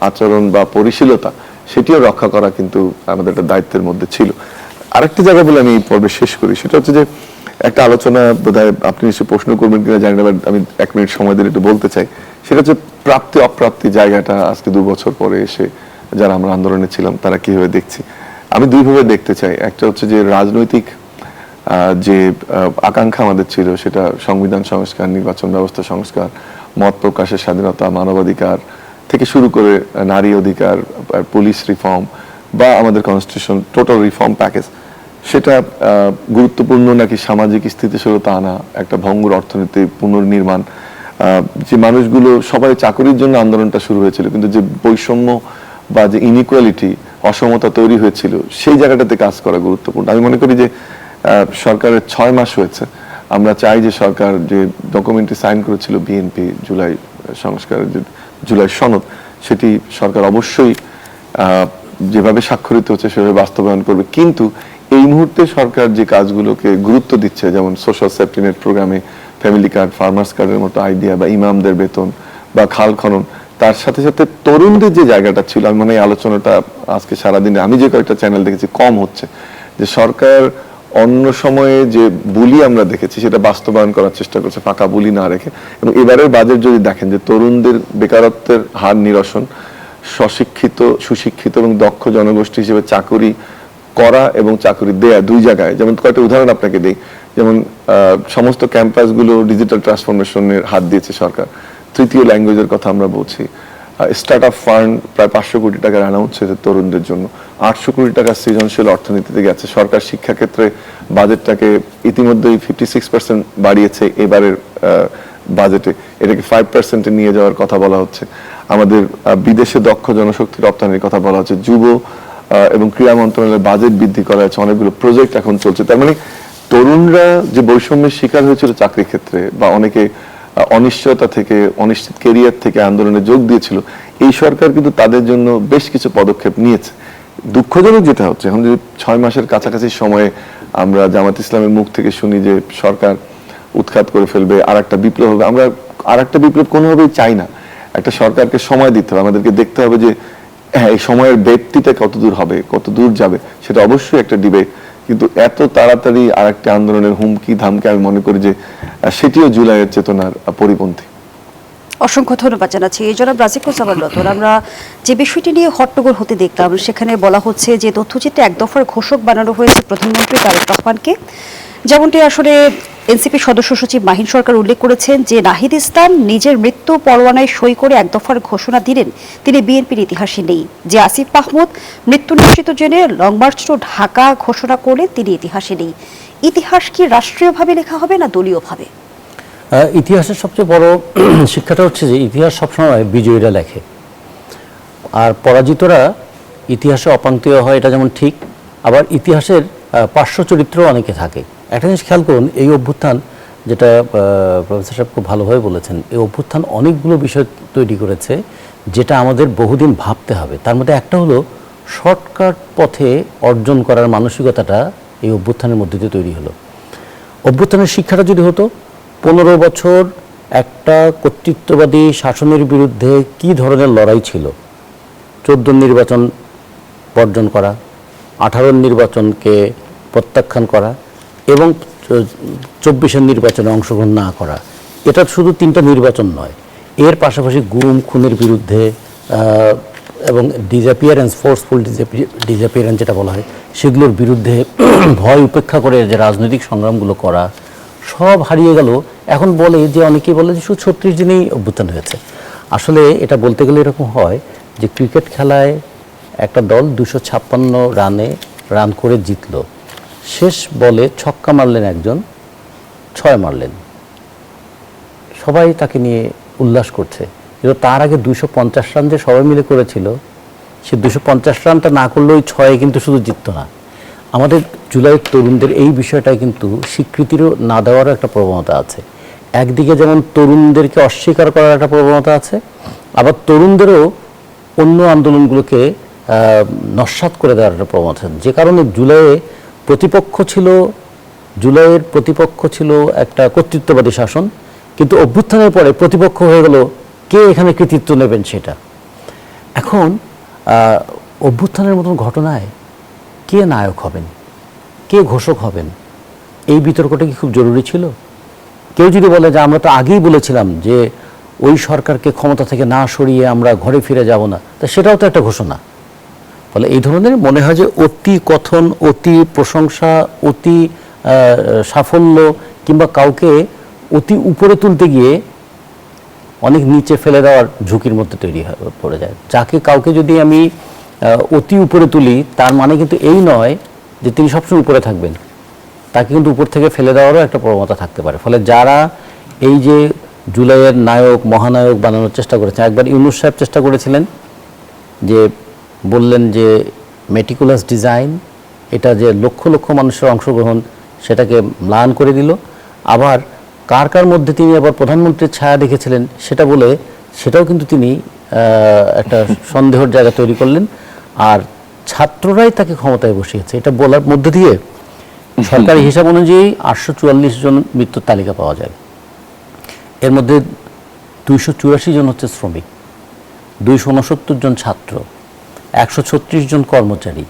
আচরণ বা পরিশীলতা সেটিও রক্ষা করা কিন্তু আমাদের একটা দায়িত্বের মধ্যে ছিল। আরেকটা জায়গা বলে আমি এই পর্বে শেষ করি, সেটা হচ্ছে যে একটা আলোচনা বোধহয় আপনি নিশ্চয়ই প্রশ্ন করবেন কিনা জানি না, আমি 1 মিনিট সময় দিলে একটু বলতে চাই। সেটা হচ্ছে প্রাপ্তি অপ্রাপ্তি জায়গাটা আজকে 2 বছর পরে এসে যারা আমরা আন্দোলনে ছিলাম তারা কিভাবে দেখছি। আমি দুইভাবে দেখতে চাই। একটা হচ্ছে যে রাজনৈতিক যে আকাঙ্ক্ষা আমাদের ছিল সেটা সংবিধান সংস্কার, নির্বাচন ব্যবস্থা সংস্কার, মত প্রকাশের স্বাধীনতা, মানবাধিকার থেকে শুরু করে নারী অধিকার, পুলিশ রিফর্ম বা আমাদের কনস্টিটিউশন টোটাল রিফর্ম প্যাকেজ, সেটা গুরুত্বপূর্ণ নাকি সামাজিক স্থিতিশীলতা আনা, একটা ভঙ্গুর অর্থনীতি পুনর্নির্মাণ, যে মানুষগুলো সবাই চাকরির জন্য আন্দোলনটা শুরু হয়েছিল কিন্তু যে বৈষম্য বা যে ইনইকুয়ালিটি অসমতা তৈরি হয়েছিল সেই জায়গাটাতে কাজ করা গুরুত্বপূর্ণ। আমি মনে করি যে সরকারের 6 মাস হয়েছে, আমরা চাই যে সরকার যে ডকুমেন্টটি সাইন করেছিল বিএনপি জুলাই সংস্কারের যে জুলাই সনদ, সেটি সরকার অবশ্যই যেভাবে স্বাক্ষরিত হচ্ছে সেভাবে বাস্তবায়ন করবে। কিন্তু এই মুহূর্তে সরকার যে কাজগুলোকে গুরুত্ব দিচ্ছে, যেমন সোশ্যাল সেফটি নেট প্রোগ্রামে ফ্যামিলি কার্ড, ফার্মার্স কার্ডের মতো আইডিয়া বা ইমামদের বেতন বা খাল খনন, তার সাথে সাথে তরুণদের যে জায়গাটা ছিল, আমি মনে হয় আলোচনাটা আজকে সারাদিনে আমি যে কয়েকটা চ্যানেল দেখেছি কম হচ্ছে, যে সরকার অন্য সময়ে যে বুলি আমরা দেখেছি সেটা বাস্তবায়ন করার চেষ্টা করছে, ফাঁকা বুলি না রেখে। এবং এবারের বাজেট যদি দেখেন যে তরুণদের বেকারত্বের হার নিরসন, স্বশিক্ষিত, সুশিক্ষিত এবং দক্ষ জনগোষ্ঠী হিসেবে চাকরি করা এবং চাকরি দেয়া, 2 জায়গায়, যেমন কয়েকটা উদাহরণ আপনাকে দেই, যেমন সমস্ত ক্যাম্পাসগুলো ডিজিটাল ট্রান্সফরমেশনের হাত দিয়েছে সরকার, 3য় ল্যাঙ্গুয়েজের কথা আমরা বলছি, স্টার্ট আপ ফান্ড প্রায় 500 কোটি টাকার অ্যানাউন্স হয়েছে তরুণদের জন্য, 800 কোটি টাকা সৃজনশীল অর্থনীতিতে গেছে। সরকার শিক্ষাক্ষেত্রে বাজেটটাকে ইতিমধ্যেই 56% বাড়িয়েছে এবারের বাজেটে, এটাকে 5% নিয়ে যাওয়ার কথা বলা হচ্ছে। আমাদের বিদেশে দক্ষ জনশক্তি রপ্তানির কথা বলা হচ্ছে, যুব এবং ক্রীড়া মন্ত্রণালয়ের বাজেট বৃদ্ধি করা হয়েছে, অনেকগুলো প্রজেক্ট এখন চলছে। তার মানে তরুণরা যে বৈষম্যের শিকার হয়েছিল চাকরি ক্ষেত্রে বা অনেকে অনিশ্চয়তা থেকে, অনিশ্চিত কেরিয়ার থেকে আন্দোলনে যোগ দিয়েছিল, এই সরকার কিন্তু তাদের জন্য বেশ কিছু পদক্ষেপ নিয়েছে। দুঃখজনক যেটা হচ্ছে, এখন যে 6 মাসের কাছাকাছি সময়ে আমরা জামাত ইসলামের মুখ থেকে শুনি যে সরকার উৎখাত করে ফেলবে, আর একটা বিপ্লব হবে। আমরা আর একটা বিপ্লব কোনোভাবেই চাই না। একটা সরকারকে সময় দিতে হবে, আমাদেরকে দেখতে হবে যে হ্যাঁ এই সময়ের ব্যক্তিটা কত দূর হবে, কত দূর যাবে, সেটা অবশ্যই একটা ডিবেট। কিন্তু এত তাড়াতাড়ি আর একটা আন্দোলনের হুমকি ধামকে আমি মনে করি যে সেটিও জুলাইয়ের চেতনার পরিপন্থী। অসংখ্য ধন্যবাদ জানাচ্ছি। জনাব রাজিকুজ্জামান রতন, আমরা যে বিষয়টি নিয়ে হট্টগোল হতে দেখলাম সেখানে বলা হচ্ছে যে তথ্যচিত্রে 1 দফার ঘোষক বানানো হয়েছে প্রধানমন্ত্রী তারেক রহমানকে, যেমনটি আসলে এনসিপি সদস্য সচিব মাহিন সরকার উল্লেখ করেছেন যে নাহিদ ইসলাম নিজের মৃত্যু পরোয়ানায় সই করে 1 দফার ঘোষণা দিলেন, তিনি বিএনপির ইতিহাসে নেই। যে আসিফ মাহমুদ মৃত্যু নিশ্চিত জেনে লং মার্চ টু ঢাকা ঘোষণা করলেন, তিনি ইতিহাসে নেই। ইতিহাস কি রাষ্ট্রীয়ভাবে লেখা হবে না দলীয়ভাবে? ইতিহাসের সবচেয়ে বড় শিক্ষাটা হচ্ছে যে ইতিহাস সবসময় বিজয়ীরা লেখে, আর পরাজিতরা ইতিহাসে অপাঙ্ক্তেয় হয়, এটা যেমন ঠিক, আবার ইতিহাসের পার্শ্ব চরিত্র অনেকে থাকে। একটা জিনিস খেয়াল করুন, এই অভ্যুত্থান, যেটা প্রফেসর সাহেব খুব ভালোভাবে বলেছেন, এই অভ্যুত্থান অনেকগুলো বিষয় তৈরি করেছে যেটা আমাদের বহুদিন ভাবতে হবে। তার মধ্যে একটা হলো শর্টকাট পথে অর্জন করার মানসিকতাটা এই অভ্যুত্থানের মধ্যে দিয়ে তৈরি হলো। অভ্যুত্থানের শিক্ষাটা যদি হতো 15 বছর একটা কর্তৃত্ববাদী শাসনের বিরুদ্ধে কি ধরনের লড়াই ছিল। 14 নির্বাচন বর্জন করা, 18 নির্বাচনকে প্রত্যাখ্যান করা এবং 24-এর নির্বাচনে অংশগ্রহণ না করা। এটা শুধু 3টা নির্বাচন নয়, এর পাশাপাশি গুম খুনের বিরুদ্ধে এবং ডিসঅ্যাপিয়ারেন্স, ফোর্সফুল ডিসঅ্যাপিয়ারেন্স যেটা বলা হয়, সেগুলোর বিরুদ্ধে ভয় উপেক্ষা করে যে রাজনৈতিক সংগ্রামগুলো করা, সব হারিয়ে গেল। এখন বলে যে, অনেকেই বলে যে শুধু 36 দিনেই অভ্যুত্থান হয়েছে। আসলে এটা বলতে গেলে এরকম হয় যে ক্রিকেট খেলায় একটা দল 256 রান করে জিতলো, শেষ বলে ছক্কা মারলেন একজন, 6 মারলেন, সবাই তাকে নিয়ে উল্লাস করছে। কিন্তু তার আগে 250 রান যে সবাই মিলে করেছিল, সে 250 রানটা না করলেও 6 কিন্তু শুধু জিততো না। আমাদের জুলাইয়ের তরুণদের এই বিষয়টায় কিন্তু স্বীকৃতিরও না দেওয়ারও একটা প্রবণতা আছে। একদিকে যেমন তরুণদেরকে অস্বীকার করার একটা প্রবণতা আছে, আবার তরুণদেরও অন্য আন্দোলনগুলোকে নস্যাৎ করে দেওয়ার একটা প্রবণতা আছে। যে কারণে জুলাইয়ের প্রতিপক্ষ ছিল একটা কর্তৃত্ববাদী শাসন, কিন্তু অভ্যুত্থানের পরে প্রতিপক্ষ হয়ে গেল কে এখানে কৃতিত্ব নেবেন সেটা। এখন অভ্যুত্থানের মতন ঘটনায় কে নায়ক হবেন, কে ঘোষক হবেন, এই বিতর্কটা কি খুব জরুরি ছিল? কেউ যদি বলে যে আমরা তো আগেই বলেছিলাম যে ওই সরকারকে ক্ষমতা থেকে না সরিয়ে আমরা ঘরে ফিরে যাব না, তা সেটাও তো একটা ঘোষণা। ফলে এই ধরনের মনে হয় যে অতি কথন, অতি প্রশংসা, অতি সাফল্য কিংবা কাউকে অতি উপরে তুলতে গিয়ে অনেক নিচে ফেলে দেওয়ার ঝুঁকির মধ্যে পড়ে যায়। কাউকে যদি আমি অতি উপরে তুলি, তার মানে কিন্তু এই নয় যে তিনি সবসময় উপরে থাকবেন, তাকে কিন্তু উপর থেকে ফেলে দেওয়ারও একটা প্রবণতা থাকতে পারে। ফলে যারা এই যে জুলাইয়ের নায়ক, মহানায়ক বানানোর চেষ্টা করেছেন, একবার ইউনূস সাহেব চেষ্টা করেছিলেন, যে বললেন যে মেটিকুলাস ডিজাইন, এটা যে লক্ষ লক্ষ মানুষের অংশগ্রহণ, সেটাকে ম্লান করে দিল। আবার কার মধ্যে তিনি আবার প্রধানমন্ত্রীর ছায়া দেখেছিলেন সেটা বলে, সেটাও কিন্তু তিনি একটা সন্দেহের জায়গা তৈরি করলেন। আর ছাত্ররাই তাকে ক্ষমতায় বসিয়েছে, এটা বলার মধ্যে দিয়ে সরকারি হিসাব অনুযায়ী 844 জন মৃত্যুর তালিকা পাওয়া যায়। এর মধ্যে 284 জন হচ্ছে শ্রমিক, 269 জন ছাত্র, 136 জন কর্মচারী,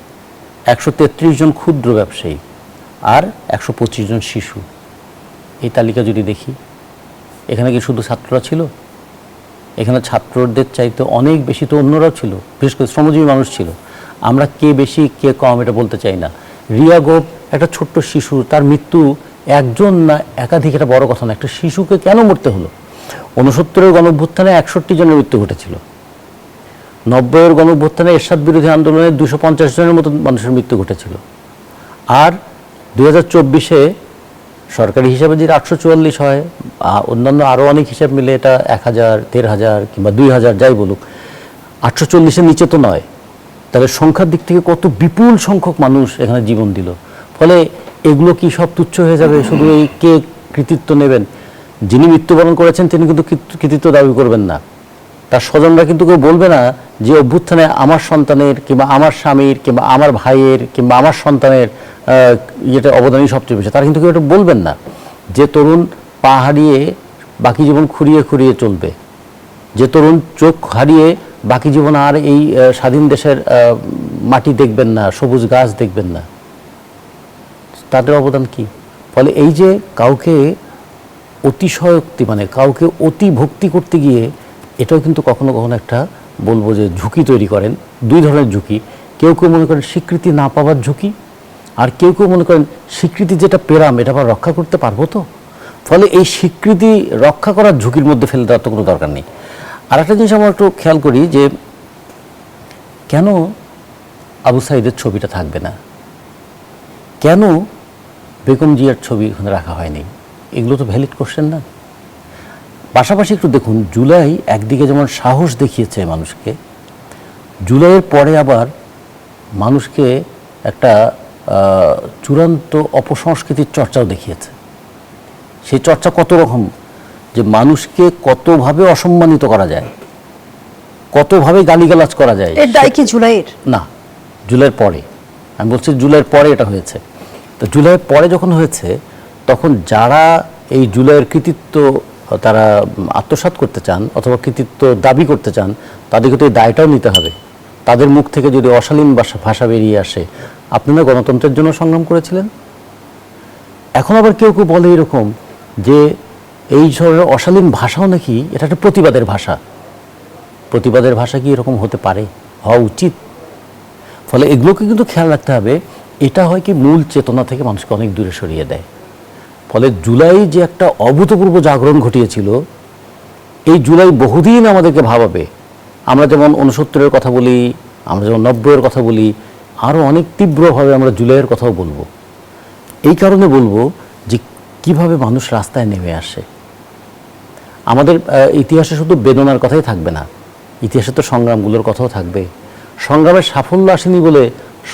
133 জন ক্ষুদ্র ব্যবসায়ী আর 125 জন শিশু। এই তালিকা যদি দেখি, এখানে কি শুধু ছাত্ররা ছিল? এখানে ছাত্রদের চাইতে অনেক বেশি তো অন্যরাও ছিল, বিশেষ করে শ্রমজীবী মানুষ ছিল। আমরা কে বেশি কে কম এটা বলতে চাই না। রিয়া গোপ একটা ছোট্ট শিশু, তার মৃত্যু একজন না একাধিক, এটা বড় কথা না। একটা শিশুকে কেন মরতে হলো? 69-এর গণঅভ্যুত্থানে 61 জনের মৃত্যু ঘটেছিল, 90-এর গণঅভ্যুত্থানে এরশাদ বিরোধী আন্দোলনে 250 জনের মতো মানুষের মৃত্যু ঘটেছিল। আর 2024-এ সরকারি হিসাবে যদি 844 হয়, অন্যান্য আরও অনেক হিসাব মিলে এটা 1000, 1500 কিংবা 2000 যাই বলুক, 840-এর নিচে তো নয়। তাহলে সংখ্যার দিক থেকে কত বিপুল সংখ্যক মানুষ এখানে জীবন দিল। ফলে এগুলো কি সব তুচ্ছ হয়ে যাবে? শুধু এই কে কৃতিত্ব নেবেন? যিনি মৃত্যুবরণ করেছেন তিনি কিন্তু কৃতিত্ব দাবি করবেন না, তার স্বজনরা কিন্তু কেউ বলবে না যে অভ্যুত্থানে আমার সন্তানের কিংবা আমার স্বামীর কিংবা আমার ভাইয়ের কিংবা আমার সন্তানের ইয়েটা অবদানই সবচেয়ে বেশি। তারা কিন্তু কেউ এটা বলবেন না। যে তরুণ পা হারিয়ে বাকি জীবন খুঁড়িয়ে খুঁড়িয়ে চলবে, যে তরুণ চোখ হারিয়ে বাকি জীবন আর এই স্বাধীন দেশের মাটি দেখবেন না, সবুজ গাছ দেখবেন না, তাদের অবদান কি? ফলে এই যে কাউকে অতিশয়োক্তি, মানে কাউকে অতি ভক্তি করতে গিয়ে, এটাও কিন্তু কখনো কখনো একটা বলবো যে ঝুঁকি তৈরি করেন। দুই ধরনের ঝুঁকি। কেউ কেউ মনে করেন স্বীকৃতি না পাওয়ার ঝুঁকি, আর কেউ কেউ মনে করেন স্বীকৃতি যেটা পেলাম এটা আবার রক্ষা করতে পারবো তো। ফলে এই স্বীকৃতি রক্ষা করার ঝুঁকির মধ্যে ফেলে দেওয়ার তো কোনো দরকার নেই। আর একটা জিনিস আমরা একটু খেয়াল করি যে কেন আবু সাঈদের ছবিটা থাকবে না, কেন বেগম জিয়ার ছবি ওখানে রাখা হয়নি, এগুলো তো ভ্যালিড কোশ্চেন না? পাশাপাশি একটু দেখুন, জুলাই একদিকে যেমন সাহস দেখিয়েছে মানুষকে, জুলাইয়ের পরে আবার মানুষকে একটা চূড়ান্ত অপসংস্কৃতির চর্চাও দেখিয়েছে। সেই চর্চা কত রকম, যে মানুষকে কতভাবে অসম্মানিত করা যায়, কতভাবে গালিগালাজ করা যায়। এর দায় কি জুলাইয়ের? না, জুলাইয়ের পরে। আমি বলছি জুলাইয়ের পরে এটা হয়েছে। তো জুলাইয়ের পরে যখন হয়েছে, তখন যারা এই জুলাইয়ের কৃতিত্ব তারা আত্মসাৎ করতে চান অথবা কৃতিত্ব দাবি করতে চান, তাদেরকে তো এই দায়টাও নিতে হবে। তাদের মুখ থেকে যদি অশালীন ভাষা বেরিয়ে আসে, আপনারা গণতন্ত্রের জন্য সংগ্রাম করেছিলেন। এখন আবার কেউ কেউ বলে এরকম যে এই ধরনের অশালীন ভাষাও নাকি এটা একটা প্রতিবাদের ভাষা। প্রতিবাদের ভাষা কি এরকম হতে পারে? হওয়া উচিত? ফলে এগুলোকে কিন্তু খেয়াল রাখতে হবে। এটা হয় কি মূল চেতনা থেকে মানুষকে অনেক দূরে সরিয়ে দেয়। ফলে জুলাই যে একটা অভূতপূর্ব জাগরণ ঘটিয়েছিল, এই জুলাই বহুদিন আমাদেরকে ভাবাবে। আমরা যেমন 69-এর কথা বলি, আমরা যেমন 90-এর কথা বলি, আরও অনেক তীব্রভাবে আমরা জুলাইয়ের কথাও বলবো। এই কারণে বলবো যে কিভাবে মানুষ রাস্তায় নেমে আসে। আমাদের ইতিহাসে শুধু বেদনার কথাই থাকবে না, ইতিহাসে তো সংগ্রামগুলোর কথাও থাকবে। সংগ্রামের সাফল্য আসেনি বলে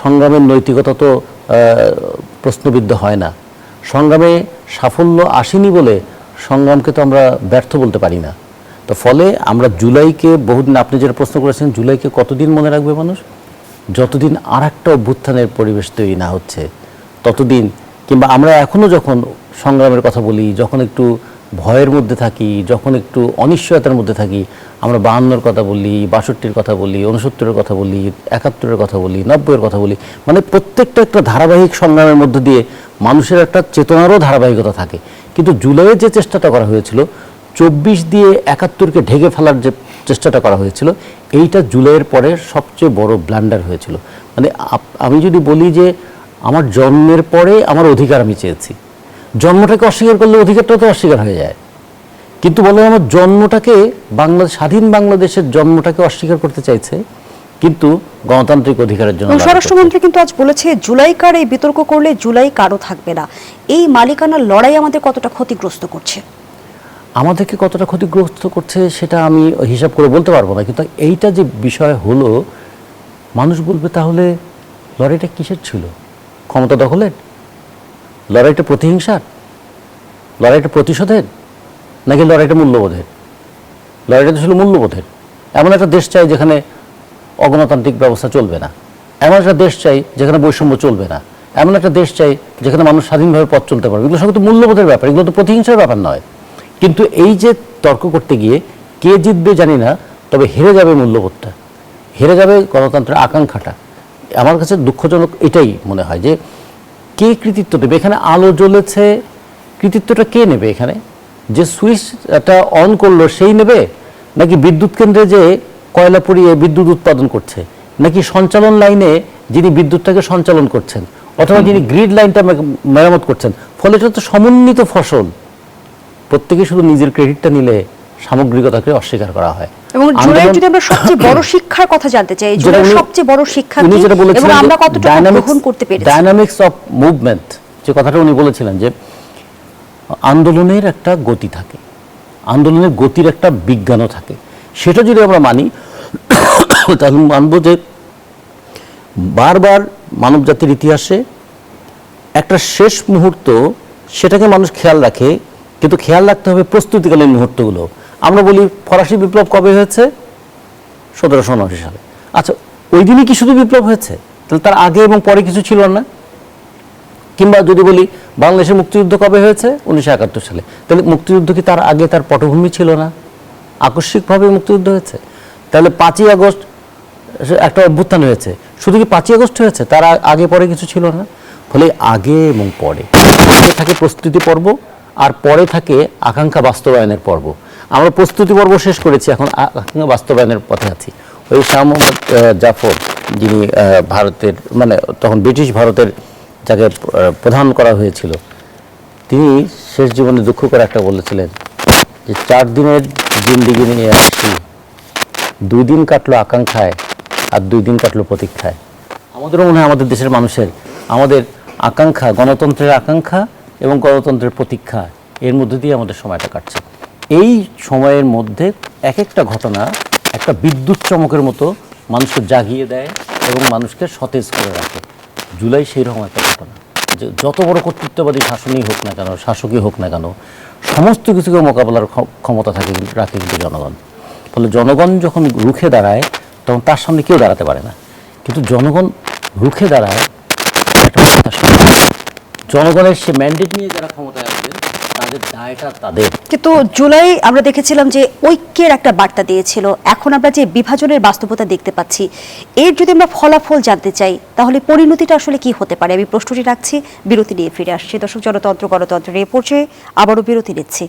সংগ্রামের নৈতিকতা তো প্রশ্নবিদ্ধ হয় না। সংগ্রামে সাফল্য আসেনি বলে সংগ্রামকে তো আমরা ব্যর্থ বলতে পারি না। তো ফলে আমরা জুলাইকে বহুদিন, আপনি যেটা প্রশ্ন করেছেন, জুলাইকে কতদিন মনে রাখবে মানুষ? যতদিন আর একটা অভ্যুত্থানের পরিবেশ তৈরি না হচ্ছে ততদিন। কিংবা আমরা এখনও যখন সংগ্রামের কথা বলি, যখন একটু ভয়ের মধ্যে থাকি, যখন একটু অনিশ্চয়তার মধ্যে থাকি, আমরা 52-র কথা বলি, 62-র কথা বলি, 69-এর কথা বলি, 71-এর কথা বলি, 90-এর কথা বলি। মানে প্রত্যেকটা একটা ধারাবাহিক সংগ্রামের মধ্য দিয়ে মানুষের একটা চেতনারও ধারাবাহিকতা থাকে। কিন্তু জুলাইয়ে যে চেষ্টাটা করা হয়েছিল, 24 দিয়ে 71-কে ঢেকে ফেলার যে চেষ্টাটা করা হয়েছিল, এইটা জুলাইয়ের পরে সবচেয়ে বড় ব্লান্ডার হয়েছিল। মানে আমি যদি বলি যে আমার জন্মের পরে আমার অধিকার আমি চেয়েছি, জন্মটাকে অস্বীকার করলে অধিকারটাও তো অস্বীকার হয়ে যায়। কিন্তু বলে আমার জন্মটাকে, স্বাধীন বাংলাদেশের জন্মটাকে অস্বীকার করতে চাইছে, কিন্তু গণতান্ত্রিক অধিকারের জন্য। স্বরাষ্ট্রমন্ত্রী কিন্তু আজ বলেছে জুলাই কার এই বিতর্ক করলে জুলাই কারও থাকবে না। এই মালিকানার লড়াই আমাদের কতটা ক্ষতিগ্রস্ত করছে? আমাদেরকে কতটা ক্ষতিগ্রস্ত করছে সেটা আমি হিসাব করে বলতে পারবো না, কিন্তু এইটা যে বিষয় হলো, মানুষ বলবে তাহলে লড়াইটা কিসের ছিল? ক্ষমতা দখলের? লড়াইটা প্রতিহিংসার? লড়াইটা প্রতিশোধের? নাকি লড়াইটা মূল্যবোধের? লড়াইটা তো ছিল মূল্যবোধের। এমন একটা দেশ চাই যেখানে অগণতান্ত্রিক ব্যবস্থা চলবে না, এমন একটা দেশ চাই যেখানে বৈষম্য চলবে না, এমন একটা দেশ চাই যেখানে মানুষ স্বাধীনভাবে পথ চলতে পারবে। এগুলো সব তো মূল্যবোধের ব্যাপার, এগুলো তো প্রতিহিংসার ব্যাপার নয়। কিন্তু এই যে তর্ক করতে গিয়ে কে জিতবে জানি না, তবে হেরে যাবে মূল্যবোধটা, হেরে যাবে গণতন্ত্রের আকাঙ্ক্ষাটা। আমার কাছে দুঃখজনক এটাই মনে হয় যে কে কৃতিত্ব দেবে এখানে? আলো জ্বলেছে, কৃতিত্বটা কে নেবে এখানে? যে সুইচটা অন করলো সেই নেবে, নাকি বিদ্যুৎ কেন্দ্রে যে কয়লা পুড়িয়ে বিদ্যুৎ উৎপাদন করছে, নাকি সঞ্চালন লাইনে যিনি বিদ্যুৎটাকে সঞ্চালন করছেন, অথবা যিনি গ্রিড লাইনটা মেরামত করছেন? ফলে এটা তো সমন্বিত ফসল। প্রত্যেকে শুধু নিজের ক্রেডিটটা নিলে সামগ্রিকতাকে অস্বীকার করা হয়। এবং জুলাইয়ের যদি আমরা সবচেয়ে বড় শিক্ষার কথা জানতে চাই, জুলাইয়ের সবচেয়ে বড় শিক্ষা কি এবং আমরা কতটা গ্রহণ করতে পেরেছি? ডায়নামিক্স অফ মুভমেন্ট, যে কথাটা উনি বলেছিলেন যে আন্দোলনের একটা গতি থাকে, আন্দোলনের গতির একটা বিজ্ঞানও থাকে। সেটা যদি আমরা মানি তাহলে মানব যে বারবার মানব জাতির ইতিহাসে একটা শেষ মুহূর্ত, সেটাকে মানুষ খেয়াল রাখে, কিন্তু খেয়াল রাখতে হবে প্রস্তুতিকালীন মুহূর্তগুলো। আমরা বলি ফরাসি বিপ্লব কবে হয়েছে? 1779 সালে। আচ্ছা, ওই দিনই কি শুধু বিপ্লব হয়েছে? তাহলে তার আগে এবং পরে কিছু ছিল না? কিংবা যদি বলি বাংলাদেশের মুক্তিযুদ্ধ কবে হয়েছে? 1971 সালে। তাহলে মুক্তিযুদ্ধ কি তার আগে তার পটভূমি ছিল না? আকস্মিকভাবে মুক্তিযুদ্ধ হয়েছে। তাহলে 5ই আগস্ট একটা অভ্যুত্থান হয়েছে, শুধু কি 5ই আগস্ট হয়েছে? তার আগে পরে কিছু ছিল না? ফলে আগে এবং পরে, আগে থাকে প্রস্তুতি পর্ব, আর পরে থাকে আকাঙ্ক্ষা বাস্তবায়নের পর্ব। আমরা প্রস্তুতি পর্ব শেষ করেছি, এখন আকাঙ্ক্ষা বাস্তবায়নের পথে আছি। ওই শাহ মোহাম্মদ জাফর, যিনি ভারতের, মানে তখন ব্রিটিশ ভারতের যাকে প্রধান করা হয়েছিল, তিনি শেষ জীবনে দুঃখ করে একটা বলেছিলেন যে 4 দিনের জিন্দিগি নিয়ে আসছি, 2 দিন কাটলো আকাঙ্ক্ষায় আর 2 দিন কাটলো প্রতীক্ষায়। আমাদেরও মনে হয় আমাদের দেশের মানুষের, আমাদের আকাঙ্ক্ষা, গণতন্ত্রের আকাঙ্ক্ষা এবং গণতন্ত্রের প্রতীক্ষা, এর মধ্যে দিয়ে আমাদের সময়টা কাটছে। এই সময়ের মধ্যে এক একটা ঘটনা একটা বিদ্যুৎ চমকের মতো মানুষকে জাগিয়ে দেয় এবং মানুষকে সতেজ করে রাখে। জুলাই সেই রকম একটা ঘটনা যে যত বড় কর্তৃত্ববাদী শাসনই হোক না কেন, শাসকই হোক না কেন, সমস্ত কিছুকে মোকাবেলার ক্ষমতা রাখে কিন্তু জনগণ। ফলে জনগণ যখন রুখে দাঁড়ায় তখন তার সামনে কেউ দাঁড়াতে পারে না। কিন্তু জনগণ রুখে দাঁড়ায় একটা জনগণের সে ম্যান্ডেট নিয়ে যারা ক্ষমতায় আসবে তাদের দায়টা তাদের। কিন্তু জুলাই আমরা দেখেছিলাম যে ঐক্যের একটা বার্তা দিয়েছিল, এখন আমরা যে বিভাজনের বাস্তবতা দেখতে পাচ্ছি, এর যদি আমরা ফলাফল জানতে চাই তাহলে পরিণতিটা আসলে কি হতে পারে? আমি প্রশ্নটি রাখছি, বিরতি নিয়ে ফিরে আসছি। দর্শক, জনতন্ত্র গণতন্ত্র নিয়ে পড়ছে, আবারও বিরতি নিচ্ছি।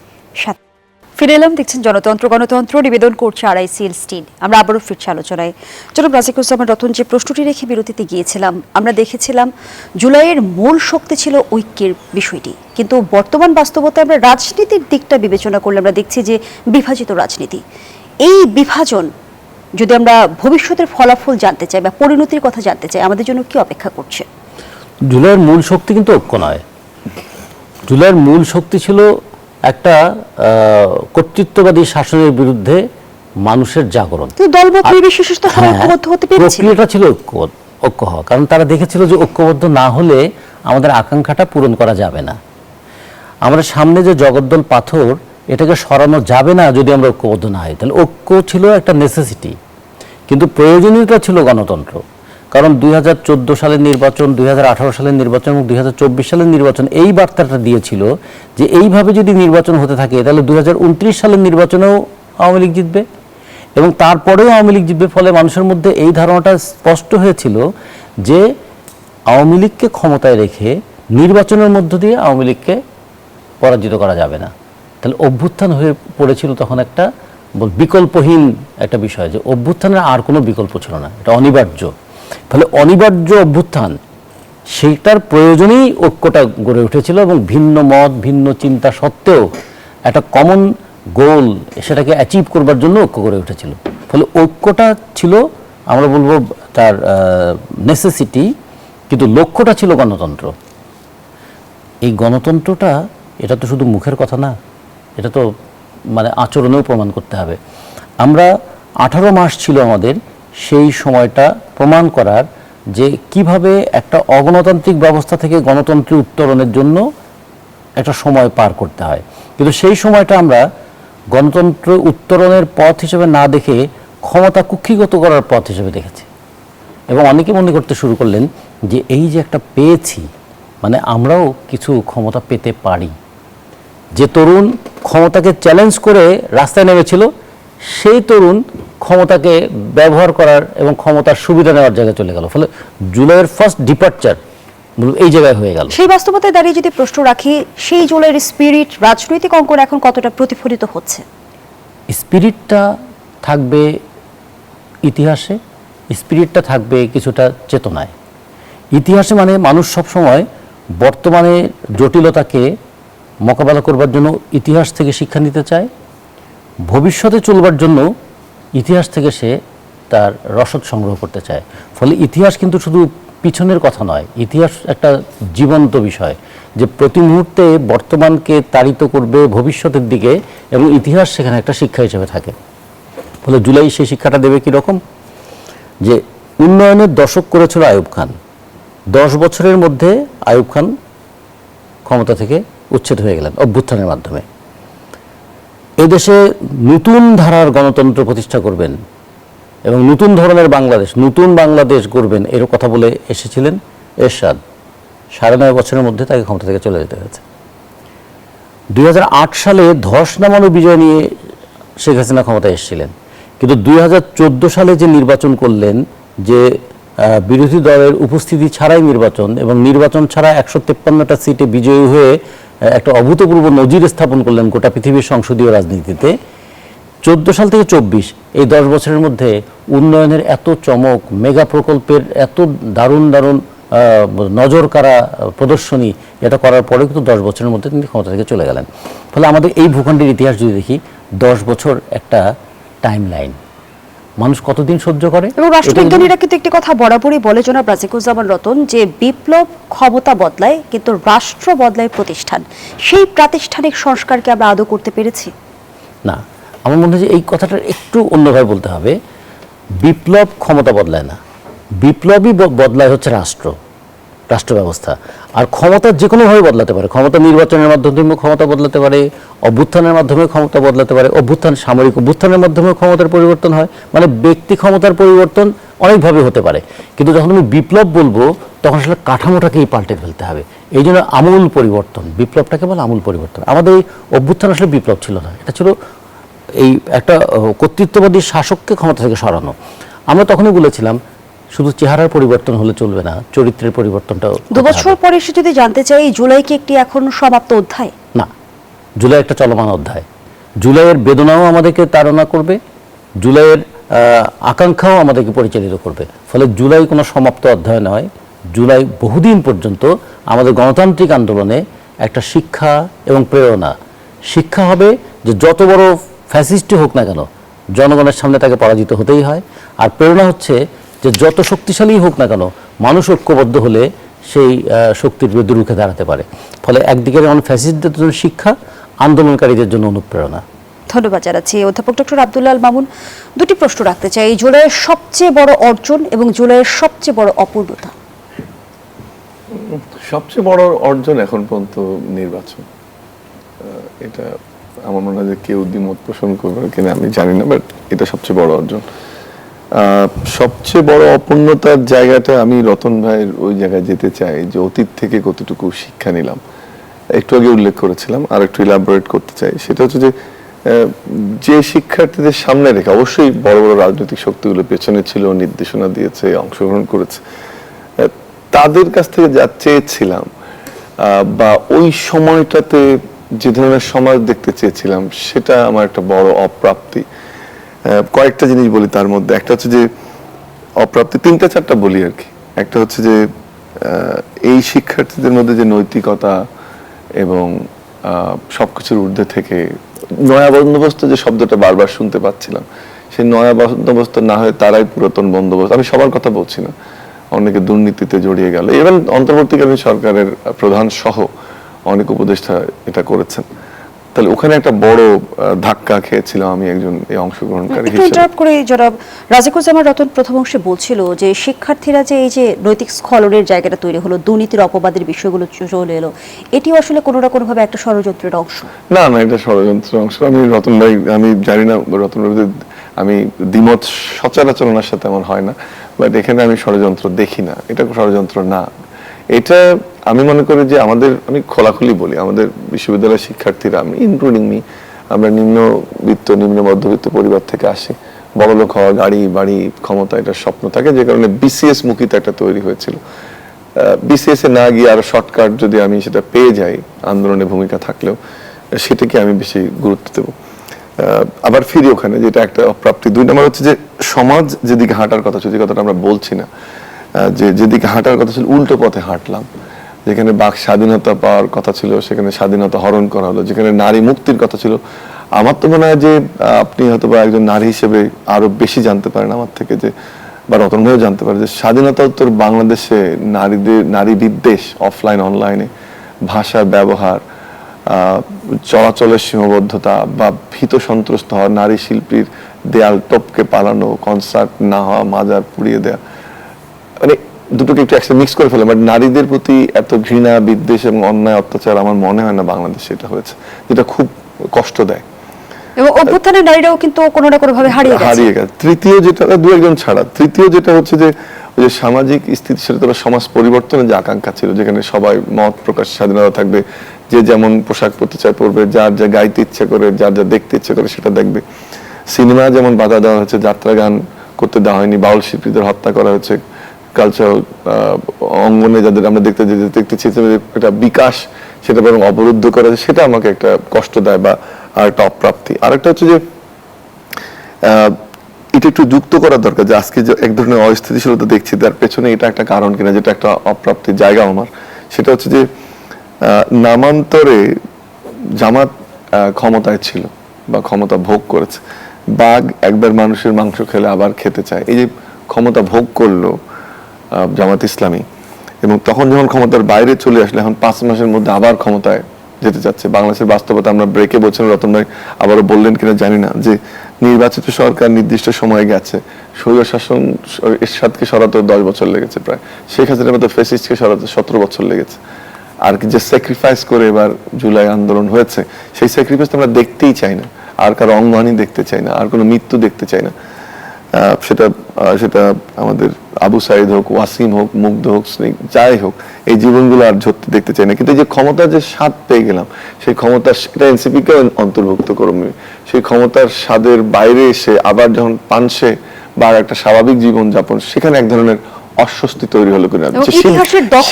ফিরে এলাম, দেখছেন জনতন্ত্র গণতন্ত্র, নিবেদন করছে RICL স্টিল। আমরা আবারও ফিরছি আলোচনায়। জনাব রাজিকুজ্জামান রতন, যে প্রশ্নটি রেখে বিরতিতে গিয়েছিলাম, আমরা দেখেছিলাম জুলাইয়ের মূল শক্তি ছিল ঐক্যের বিষয়টি, কিন্তু বর্তমান বাস্তবতায় আমরা রাজনীতির দিকটা বিবেচনা করলে আমরা দেখছি যে বিভাজিত রাজনীতি। এই বিভাজন যদি আমরা ভবিষ্যতের ফলাফল জানতে চাই বা পরিণতির কথা জানতে চাই, আমাদের জন্য কি অপেক্ষা করছে? জুলাইয়ের মূল শক্তি কিন্তু ঐক্য নয়। জুলাইয়ের মূল শক্তি ছিল একটা কর্তৃত্ববাদী শাসনের বিরুদ্ধে মানুষের জাগরণ। দলমত নির্বিশেষে তো ঐক্যবদ্ধ হতে পেরেছিল। প্রক্রিয়াটা ছিল ঐক্য হওয়া, কারণ তারা দেখেছিল যে ঐক্যবদ্ধ না হলে আমাদের আকাঙ্ক্ষাটা পূরণ করা যাবে না। আমরা সামনে যে জগদ্দল পাথর, এটাকে সরানো যাবে না যদি আমরা ঐক্যবদ্ধ না হই। তাহলে ঐক্য ছিল একটা নেসেসিটি, কিন্তু প্রয়োজনীয়তা ছিল গণতন্ত্র। কারণ 2014 সালের নির্বাচন, 2018 সালের নির্বাচন এবং 2024 সালের নির্বাচন এই বার্তাটা দিয়েছিল যে এইভাবে যদি নির্বাচন হতে থাকে তাহলে 2029 সালের নির্বাচনেও আওয়ামী লীগ জিতবে এবং তারপরেও আওয়ামী লীগ জিতবে। ফলে মানুষের মধ্যে এই ধারণাটা স্পষ্ট হয়েছিল যে আওয়ামী লীগকে ক্ষমতায় রেখে নির্বাচনের মধ্য দিয়ে আওয়ামী লীগকে পরাজিত করা যাবে না। তাহলে অভ্যুত্থান হয়ে পড়েছিল তখন একটা বিকল্পহীন একটা বিষয়, যে অভ্যুত্থানের আর কোনো বিকল্প ছিল না, এটা অনিবার্য। ফলে অনিবার্য অভ্যুত্থান, সেইটার প্রয়োজনেই ঐক্যটা গড়ে উঠেছিল এবং ভিন্ন মত ভিন্ন চিন্তা সত্ত্বেও একটা কমন গোল সেটাকে অ্যাচিভ করবার জন্য ঐক্য গড়ে উঠেছিল। ফলে ঐক্যটা ছিল, আমরা বলবো, তার নেসেসিটি, কিন্তু লক্ষ্যটা ছিল গণতন্ত্র। এই গণতন্ত্রটা, এটা তো শুধু মুখের কথা না, এটা তো মানে আচরণেও প্রমাণ করতে হবে। আমরা 18 মাস ছিল আমাদের সেই সময়টা প্রমাণ করার যে কিভাবে একটা অগণতান্ত্রিক ব্যবস্থা থেকে গণতন্ত্রে উত্তরণের জন্য একটা সময় পার করতে হয়। কিন্তু সেই সময়টা আমরা গণতন্ত্র উত্তরণের পথ হিসেবে না দেখে ক্ষমতা কুক্ষিগত করার পথ হিসেবে দেখেছি। এবং অনেকে মনে করতে শুরু করলেন যে এই যে একটা পেয়েছি, মানে আমরাও কিছু ক্ষমতা পেতে পারি। যে তরুণ ক্ষমতাকে চ্যালেঞ্জ করে রাস্তায় নেমেছিল, সেই তরুণ ক্ষমতাকে ব্যবহার করার এবং ক্ষমতার সুবিধা নেওয়ার জায়গায় চলে গেল। ফলে জুলাইয়ের ফার্স্ট ডিপার্চার এই জায়গায় হয়ে গেল। সেই বাস্তবতায় দাঁড়িয়ে যদি প্রশ্ন রাখি, সেই জুলাইয়ের স্পিরিট রাজনৈতিক অঙ্কন এখন কতটা প্রতিফলিত হচ্ছে? স্পিরিটটা থাকবে ইতিহাসে, স্পিরিটটা থাকবে কিছুটা চেতনায়। ইতিহাসে মানে মানুষ সবসময় বর্তমানে জটিলতাকে মোকাবেলা করবার জন্য ইতিহাস থেকে শিক্ষা নিতে চায়, ভবিষ্যতে চলবার জন্য ইতিহাস থেকে সে তার রসদ সংগ্রহ করতে চায়। ফলে ইতিহাস কিন্তু শুধু পিছনের কথা নয়, ইতিহাস একটা জীবন্ত বিষয়, যে প্রতি মুহূর্তে বর্তমানকে তাড়িত করবে ভবিষ্যতের দিকে, এবং ইতিহাস সেখানে একটা শিক্ষা হিসেবে থাকে। ফলে জুলাই সেই শিক্ষাটা দেবে কীরকম, যে উন্নয়নের দশক করেছিল আইয়ুব খান, 10 বছরের মধ্যে আইয়ুব খান ক্ষমতা থেকে উচ্ছেদ হয়ে গেলেন অভ্যুত্থানের মাধ্যমে। এদেশে নতুন ধারার গণতন্ত্র প্রতিষ্ঠা করবেন এবং নতুন ধরনের বাংলাদেশ, নতুন বাংলাদেশ গড়বেন, এর কথা বলে এসেছিলেন এরশাদ। 9.5 বছরের মধ্যে তাকে ক্ষমতা থেকে চলে যেতে হয়েছে। 2008 সালে ধস নামানো বিজয় নিয়ে শেখ হাসিনা ক্ষমতায় এসেছিলেন, কিন্তু 2014 সালে যে নির্বাচন করলেন, যে বিরোধী দলের উপস্থিতি ছাড়াই নির্বাচন, এবং নির্বাচন ছাড়া 153টা সিটে বিজয়ী হয়ে একটা অভূতপূর্ব নজির স্থাপন করলেন গোটা পৃথিবীর সংসদীয় রাজনীতিতে। 14 সাল থেকে 24 এই 10 বছরের মধ্যে উন্নয়নের এত চমক, মেগা প্রকল্পের এত দারুণ দারুণ নজর কাড়া প্রদর্শনী, এটা করার পরে কিন্তু 10 বছরের মধ্যে তিনি ক্ষমতা থেকে চলে গেলেন। ফলে আমাদের এই ভূখণ্ডের ইতিহাস যদি দেখি, 10 বছর একটা টাইম লাইন, মানুষ কতদিন সহ্য করে। এবং রাষ্ট্রবিজ্ঞানীরা কিন্তু একটি কথা বরাবরই বলে, জনাব রাজিকুজ্জামান রতন, যে বিপ্লব ক্ষমতা বদলায় কিন্তু রাষ্ট্র বদলায় প্রতিষ্ঠান। সেই প্রাতিষ্ঠানিক সংস্কারকে আমরা আদৌ করতে পেরেছি? না, আমার মনে হয় যে এই কথাটা একটু অন্যভাবে বলতে হবে। বিপ্লব ক্ষমতা বদলায় না, বিপ্লবই বদলায় হচ্ছে রাষ্ট্র ব্যবস্থা। আর ক্ষমতা যে কোনোভাবে বদলাতে পারে, ক্ষমতা নির্বাচনের মাধ্যমে ক্ষমতা বদলাতে পারে, অভ্যুত্থানের মাধ্যমে ক্ষমতা বদলাতে পারে, সামরিক অভ্যুত্থানের মাধ্যমে ক্ষমতার পরিবর্তন হয়। মানে ব্যক্তি ক্ষমতার পরিবর্তন অনেকভাবে হতে পারে, কিন্তু যখন আমি বিপ্লব বলবো তখন আসলে কাঠামোটাকেই পাল্টে ফেলতে হবে। এই জন্য আমূল পরিবর্তন, বিপ্লবটাকে বলে আমূল পরিবর্তন। আমাদের এই অভ্যুত্থান আসলে বিপ্লব ছিল না, এটা ছিল এই একটা কর্তৃত্ববাদী শাসককে ক্ষমতা থেকে সরানো। আমরা তখনই বলেছিলাম শুধু চেহারার পরিবর্তন হলে চলবে না, চরিত্রের পরিবর্তনটাও হতে 2 বছর হবে। পরে এসে যদি জানতে চাই, জুলাই কি একটি এখন সমাপ্ত অধ্যায়? না, জুলাই একটা চলমান অধ্যায়। জুলাইয়ের বেদনাও আমাদেরকে তাড়না করবে, জুলাইয়ের আকাঙ্ক্ষাও আমাদেরকে পরিচালিত করবে। ফলে জুলাই কোনো সমাপ্ত অধ্যায় নয়, জুলাই বহুদিন পর্যন্ত আমাদের গণতান্ত্রিক আন্দোলনে একটা শিক্ষা এবং প্রেরণা। শিক্ষা হবে যে যত বড় ফ্যাসিস্টই হোক না কেন জনগণের সামনে তাকে পরাজিত হতেই হয়, আর প্রেরণা হচ্ছে যে যত শক্তিশালী হোক না কেন মানুষ ঐক্যবদ্ধ হলে সেই শক্তির বিরুদ্ধে রুখে দাঁড়াতে পারে। ফলে একদিকে যেমন ফ্যাসিস্টদের জন্য শিক্ষা, আন্দোলনকারীদের জন্য অনুপ্রেরণা। ধন্যবাদ জানাচ্ছি অধ্যাপক ডক্টর আব্দুল্লাহ আল মামুন। দুটি প্রশ্ন রাখতে চাই, জুলাইয়ের সবচেয়ে বড় অর্জন এবং জুলাইয়ের সবচেয়ে বড় অপূর্ণতা। সবচেয়ে বড় অর্জন এখন পর্যন্ত নির্বাচন। এটা আমার মনে হয় যে কেউ দ্বিমত পোষণ করবে কিনা আমি জানি না, বাট এটা সবচেয়ে বড় অর্জন। সবচেয়ে বড় অপূর্ণতার জায়গাটা আমি রতন ভাইয়ের ওই জায়গায় যেতে চাই যে অতীত থেকে কতটুকু শিক্ষা নিলাম, একটু আগে উল্লেখ করেছিলাম, আর একটু ইলাবোরেট করতে চাই। সেটা হচ্ছে যে শিক্ষার্থীদের সামনে রেখে, অবশ্যই বড় বড় রাজনৈতিক শক্তিগুলো পেছনে ছিল, নির্দেশনা দিয়েছে, অংশগ্রহণ করেছে, তাদের কাছ থেকে যা চেয়েছিলাম বা ওই সময়টাতে যে ধরনের সমাজ দেখতে চেয়েছিলাম, সেটা আমার একটা বড় অপ্রাপ্তি। কয়েকটা জিনিস বলি তার মধ্যে। একটা হচ্ছে যে অপ্রাপ্তি, 3-4টা বলি আর কি। একটা হচ্ছে যে এই শিক্ষার্থীদের মধ্যে যে নৈতিকতা এবং সবকিছুর ঊর্ধ্বে থেকে নয়া বন্দোবস্ত যে শব্দটা বারবার শুনতে পাচ্ছিলাম, সেই নয়া বন্দোবস্ত না হয়ে তারাই পুরাতন বন্দোবস্ত। আমি সবার কথা বলছি না, অনেকে দুর্নীতিতে জড়িয়ে গেল, ইভেন অন্তর্বর্তীকালীন সরকারের প্রধান সহ অনেক উপদেষ্টা এটা করেছেন। তাহলে ওখানে একটা বড় ধাক্কা খেয়েছিলাম আমি একজন এই অংশগ্রহণকারী একটু হিসেবে। ইন্টারাপ্ট করে জনাব রাজিকুজ্জামান রতন প্রথম অংশে বলছিল যে শিক্ষার্থীরা যে এই যে নৈতিক স্খলনের জায়গাটা তৈরি হলো, দুর্নীতির অপবাদের বিষয়গুলো চলে এলো, এটিও আসলে কোনো না কোনোভাবে একটা ষড়যন্ত্রের অংশ। না না, এটা ষড়যন্ত্রের অংশ। আমি রতন ভাই, আমি জানি না রতন ভাই, আমি দ্বিমত সচরাচর ওনার সাথে আমার হয় না, বাট এখানে আমি ষড়যন্ত্র দেখি না, এটা ষড়যন্ত্র না। এটা আমি মনে করি যে আমাদের, আমি খোলাখুলি বলি, আমাদের বিশ্ববিদ্যালয়ের শিক্ষার্থীরা, আমি ইনক্লুডিং মি, আমরা নিম্নবিত্ত নিম্ন মধ্যবিত্ত পরিবার থেকে আসি। বড়লোক হওয়া, গাড়ি বাড়ি ক্ষমতা, এটা স্বপ্ন থাকে, যে কারণে বিসিএস মুখিত একটা তৈরি হয়েছিল। বিসিএস এ না গিয়ে আরো শর্টকাট যদি আমি সেটা পেয়ে যাই, আন্দোলনের ভূমিকা থাকলেও, সেটাকে আমি বেশি গুরুত্ব দেব। আবার ফিরি ওখানে, যেটা একটা অপ্রাপ্তি। 2 নম্বর হচ্ছে যে সমাজ যেদিকে হাঁটার কথা ছিল, যে কথাটা আমরা বলছি না, যেদিকে হাঁটার কথা ছিল উল্টো পথে হাঁটলাম। যেখানে বাক স্বাধীনতা পাওয়ার কথা ছিল, সেখানে স্বাধীনতা হরণ করা হলো। যেখানে নারী মুক্তির কথা ছিল, আমার তো মনে হয় যে আপনি হয়তো বা একজন নারী হিসেবে আরো বেশি জানতে পারেন আমার থেকে, যে বা রতন ভাইও জানতে পারে, যে স্বাধীনতা উত্তর বাংলাদেশে নারী বিদ্বেষ, অফলাইন অনলাইনে ভাষার ব্যবহার, চলাচলের সীমাবদ্ধতা বা ভীত সন্ত্রস্ত হওয়া, নারী শিল্পীর দেয়াল টপকে পালানো, কনসার্ট না হওয়া, মাজার পুড়িয়ে দেয়া, মানে দুটোকে একটু একসাথে মিক্স করে ফেলে। বাট নারীদের প্রতি এত ঘৃণা, বিদ্বেষ এবং অন্যায় অত্যাচার আমার মনে হয় না বাংলাদেশে এটা হয়েছে, যেটা খুব কষ্ট দেয়। এবং অভ্যুত্থানের নারীরাও কিন্তু কোনো না কোনো ভাবে হারিয়ে গেছে। তৃতীয় যেটা, 2-1 ছাড়া, তৃতীয় যেটা হচ্ছে যে ওই যে সামাজিক স্থিতিশীলতা বা সমাজ পরিবর্তনের যে আকাঙ্ক্ষা ছিল, যেখানে সবাই মত প্রকাশ স্বাধীনতা থাকবে, যে যেমন পোশাক পরতে চায় পরবে, যার যা গাইতে ইচ্ছে করে, যার যা দেখতে ইচ্ছে করে সেটা দেখবে। সিনেমা যেমন বাধা দেওয়া হয়েছে, যাত্রা গান করতে দেওয়া হয়নি, বাউল শিল্পীদের হত্যা করা হয়েছে, কালচারাল অঙ্গনে যাদের আমরা দেখতে চেয়েছিলাম একটা বিকাশ, সেটা বরং অবরুদ্ধ করা, সেটা আমাকে একটা কষ্ট দেয় বা আর একটা অপ্রাপ্তি। আরেকটা হচ্ছে যে এটা একটু যুক্ত করা দরকার, যে আজকে যে এক ধরনের অস্থিতিশীলতা দেখছি, তার পেছনে এটা একটা কারণ কিনা, যেটা একটা অপ্রাপ্তির জায়গা আমার। সেটা হচ্ছে যে নামান্তরে জামাত ক্ষমতায় ছিল বা ক্ষমতা ভোগ করেছে, বাঘ একবার মানুষের মাংস খেলে আবার খেতে চায়, এই যে ক্ষমতা ভোগ করলো জামাত ইসলামী, এবং তখন যখন ক্ষমতার বাইরে চলে আসলে এখন 5 মাসের মধ্যে আবার ক্ষমতায় যেতে চাচ্ছে। বাংলাদেশের বাস্তবতা আমরা ব্রেকে বলছেন, রতন ভাই আবারও বললেন কিনা জানি না, যে নির্বাচিত সরকার নির্দিষ্ট সময় গেছে, স্বৈর শাসন এরশাদকে সরাতে 10 বছর লেগেছে প্রায়, শেখ হাসিনার মতো ফ্যাসিস্টকে সরাতে 17 বছর লেগেছে। আর কি যে স্যাক্রিফাইস করে এবার জুলাই আন্দোলন হয়েছে, সেই স্যাক্রিফাইস আমরা দেখতেই চাই না, আর কারো অঙ্গহানি দেখতে চাই না, আর কোনো মৃত্যু দেখতে চাই না। সেটা সেটা আমাদের আবু সাইদ হোক, ওয়াসিম হোক, মুগ্ধ হোক, স্নেক, যাই হোক, এই জীবনগুলো আর ঝরতে দেখতে চাই না। কিন্তু এই যে ক্ষমতার যে স্বাদ পেয়ে গেলাম, সেই ক্ষমতার, এটা এনসিপিকে অন্তর্ভুক্ত করবে, সেই ক্ষমতার স্বাদের বাইরে এসে আবার যখন পানসে বা একটা স্বাভাবিক জীবন যাপন, সেখানে এক ধরনের অস্বস্তি তৈরি হলো কিনা,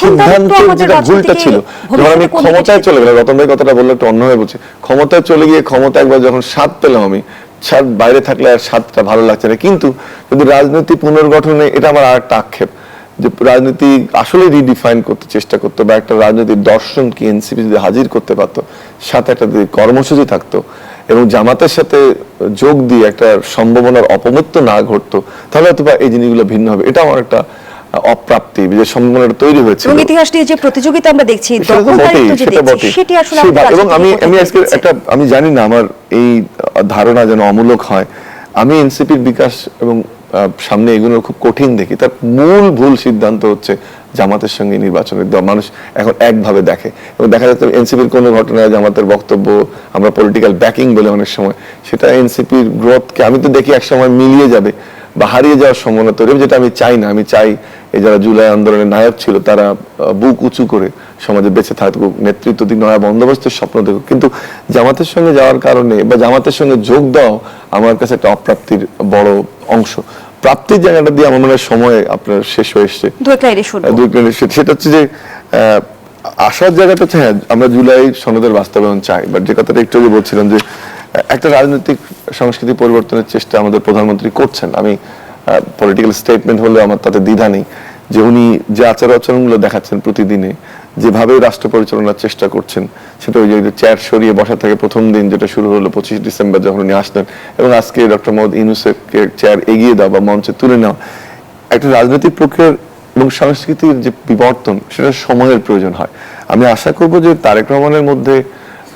সিদ্ধান্তের যেটা ভুলটা ছিল। যখন আমি ক্ষমতায় চলে গেলাম, রতন ভাই কথাটা বললে একটু অন্যভাবে বলছি, ক্ষমতায় চলে গিয়ে ক্ষমতা একবার যখন স্বাদ পেলাম, আমি স্বাদ বাইরে থাকলে আর স্বাদটা ভালো লাগছে না। কিন্তু রাজনীতি পুনর্গঠনে, এটা আমার আর একটা আক্ষেপ, যে রাজনীতি আসলে রিডিফাইন করতে চেষ্টা করতো, বা একটা রাজনৈতিক দর্শন কি এনসিপি যদি হাজির করতে পারতো, সাথে একটা কর্মসূচি থাকতো এবং জামাতের সাথে যোগ দিয়ে একটা সম্ভাবনার অপমৃত্যু না ঘটতো, তাহলে হয়তো এই জিনিসগুলো ভিন্ন হবে। এটা আমার একটা অপ্রাপ্তি, যে সম্ভাবনাটা তৈরি হয়েছে। এবং ইতিহাস নিয়ে যে প্রতিযোগিতা আমরা দেখছি, সেটি আসলে এবং আমি আজকে একটা, আমি জানি না আমার এই ধারণা যেন অমূলক হয়, আমি এনসিপির বিকাশ এবং সামনে এগুলো খুব কঠিন দেখি। তার মূল ভুল সিদ্ধান্ত হচ্ছে জামাতের সঙ্গে নির্বাচনের দেওয়া। মানুষ এখন একভাবে দেখে, এবং দেখা যাচ্ছে এনসিপির কোনো ঘটনায় জামাতের বক্তব্য আমরা পলিটিক্যাল ব্যাকিং বলে অনেক সময়, সেটা এনসিপির গ্রোথকে আমি তো দেখি একসময় মিলিয়ে যাবে বা হারিয়ে যাওয়ার সম্ভাবনা তৈরি হবে, যেটা আমি চাই না। আমি চাই এই যারা জুলাই আন্দোলনের নায়ক ছিল, তারা বুক উঁচু করে সমাজে বেঁচে থাকুক, নেতৃত্ব দিক, নয়া বন্দোবস্তের স্বপ্ন দেখুক। কিন্তু জামাতের সঙ্গে যাওয়ার কারণে বা জামাতের সঙ্গে যোগ দাও আমার কাছে একটা অপ্রাপ্তির বড় অংশ। প্রাপ্তির জায়গাটা দিয়ে আমার মনে হয় সময় আপনার শেষ হয়ে এসছে। সেটা হচ্ছে যে আসার জায়গাটা হচ্ছে, হ্যাঁ আমরা জুলাই সনদের বাস্তবায়ন চাই, বাট যে কথাটা একটু আগে বলছিলাম যে একটা রাজনৈতিক সংস্কৃতি পরিবর্তনের চেষ্টা আমাদের প্রধানমন্ত্রী করছেন। আমি পলিটিক্যাল স্টেটমেন্ট হলে আমার তাতে দ্বিধা নেই, যে উনি যে আচার আচরণগুলো দেখাচ্ছেন প্রতিদিনে, যেভাবে রাষ্ট্র পরিচালনার চেষ্টা করছেন, সেটা ওই যে চেয়ার সরিয়ে বসা থেকে প্রথম দিন যেটা শুরু হলো 25 ডিসেম্বর যখন উনি আসলেন, এবং আজকে ডক্টর মোহাম্মদ ইউনূসকে চেয়ার এগিয়ে দেওয়া বা মঞ্চে তুলে নেওয়া, একটা রাজনৈতিক প্রক্রিয়ার এবং সংস্কৃতির যে বিবর্তন, সেটা সময়ের প্রয়োজন হয়। আমি আশা করব যে তারেক রহমানের মধ্যে,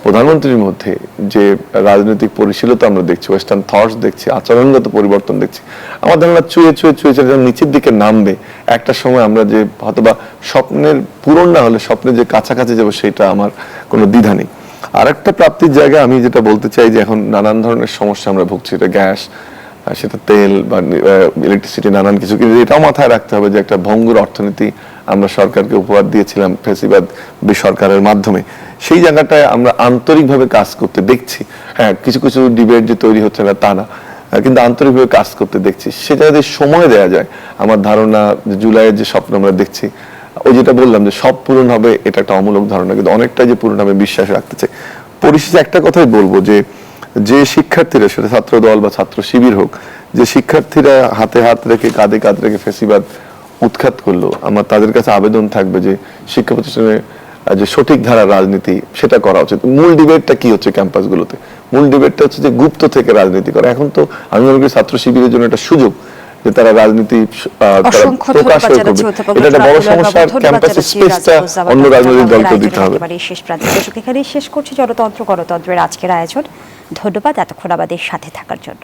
প্রধানমন্ত্রীর মধ্যে যে রাজনৈতিক পরিশীলতা আমরা দেখছি, ওয়েস্টার্ন থটস দেখছি, আচরণগত পরিবর্তন দেখছি, আমার ধারণা চুয়ে যখন নিচের দিকে নামবে, একটা সময় আমরা যে হয়তোবা স্বপ্নের পূরণ না হলে স্বপ্নের যে কাছাকাছি যাবো, সেটা আমার কোনো দ্বিধা নেই। আর একটা প্রাপ্তির জায়গা আমি যেটা বলতে চাই, যে এখন নানান ধরনের সমস্যা আমরা ভুগছি, এটা গ্যাস, সেটা তেল বা ইলেকট্রিসিটি, নানান কিছু। কিন্তু এটাও মাথায় রাখতে হবে যে একটা ভঙ্গুর অর্থনীতি আমরা সরকারকে উপহার দিয়েছিলাম ফ্যাসিবাদ সরকারের মাধ্যমে, সেই জায়গাটায় আমরা আন্তরিকভাবে কাজ করতে দেখছি। হ্যাঁ, কিছু কিছু ডিবেট যে তৈরি হচ্ছে না তা না, কিন্তু আন্তরিকভাবে কাজ করতে দেখছি। সেটা যদি সময় দেওয়া যায়, আমার ধারণা জুলাইয়ের যে স্বপ্ন আমরা দেখছি, ওই যেটা বললাম যে সব পূরণ হবে, এটা একটা অমূলক ধারণা, কিন্তু অনেকটা যে পূরণ হবে বিশ্বাস রাখতে চাই। পরিশেষে একটা কথাই বলবো, যে শিক্ষার্থীরা, সেটা ছাত্র দল বা ছাত্র শিবির হোক, যে শিক্ষার্থীরা হাতে হাত রেখে, কাঁধে কাঁধ রেখে ফ্যাসিবাদ উৎখাত করলো, আমার তাদের কাছে আবেদন থাকবে যে শিক্ষা প্রতিষ্ঠানে যে সঠিক ধারা রাজনীতি, সেটা করা উচিত। মূল ডিবেটটা কি হচ্ছে ক্যাম্পাসগুলোতে? মূল ডিবেটটা হচ্ছে যে গুপ্ত থেকে রাজনীতি করা। এখন তো আমি মনে করি ছাত্র শিবিরের জন্য একটা সুযোগ যে তারা রাজনীতি প্রকাশ করবে। এটা একটা বড় সমস্যা, ক্যাম্পাসের স্পেসটা অন্য রাজনৈতিক দলকে দিতে হবে। এখানেই শেষ করছি জনতন্ত্র গণতন্ত্রের আজকের আয়োজন। ধন্যবাদ এতক্ষণ আমাদের সাথে থাকার জন্য।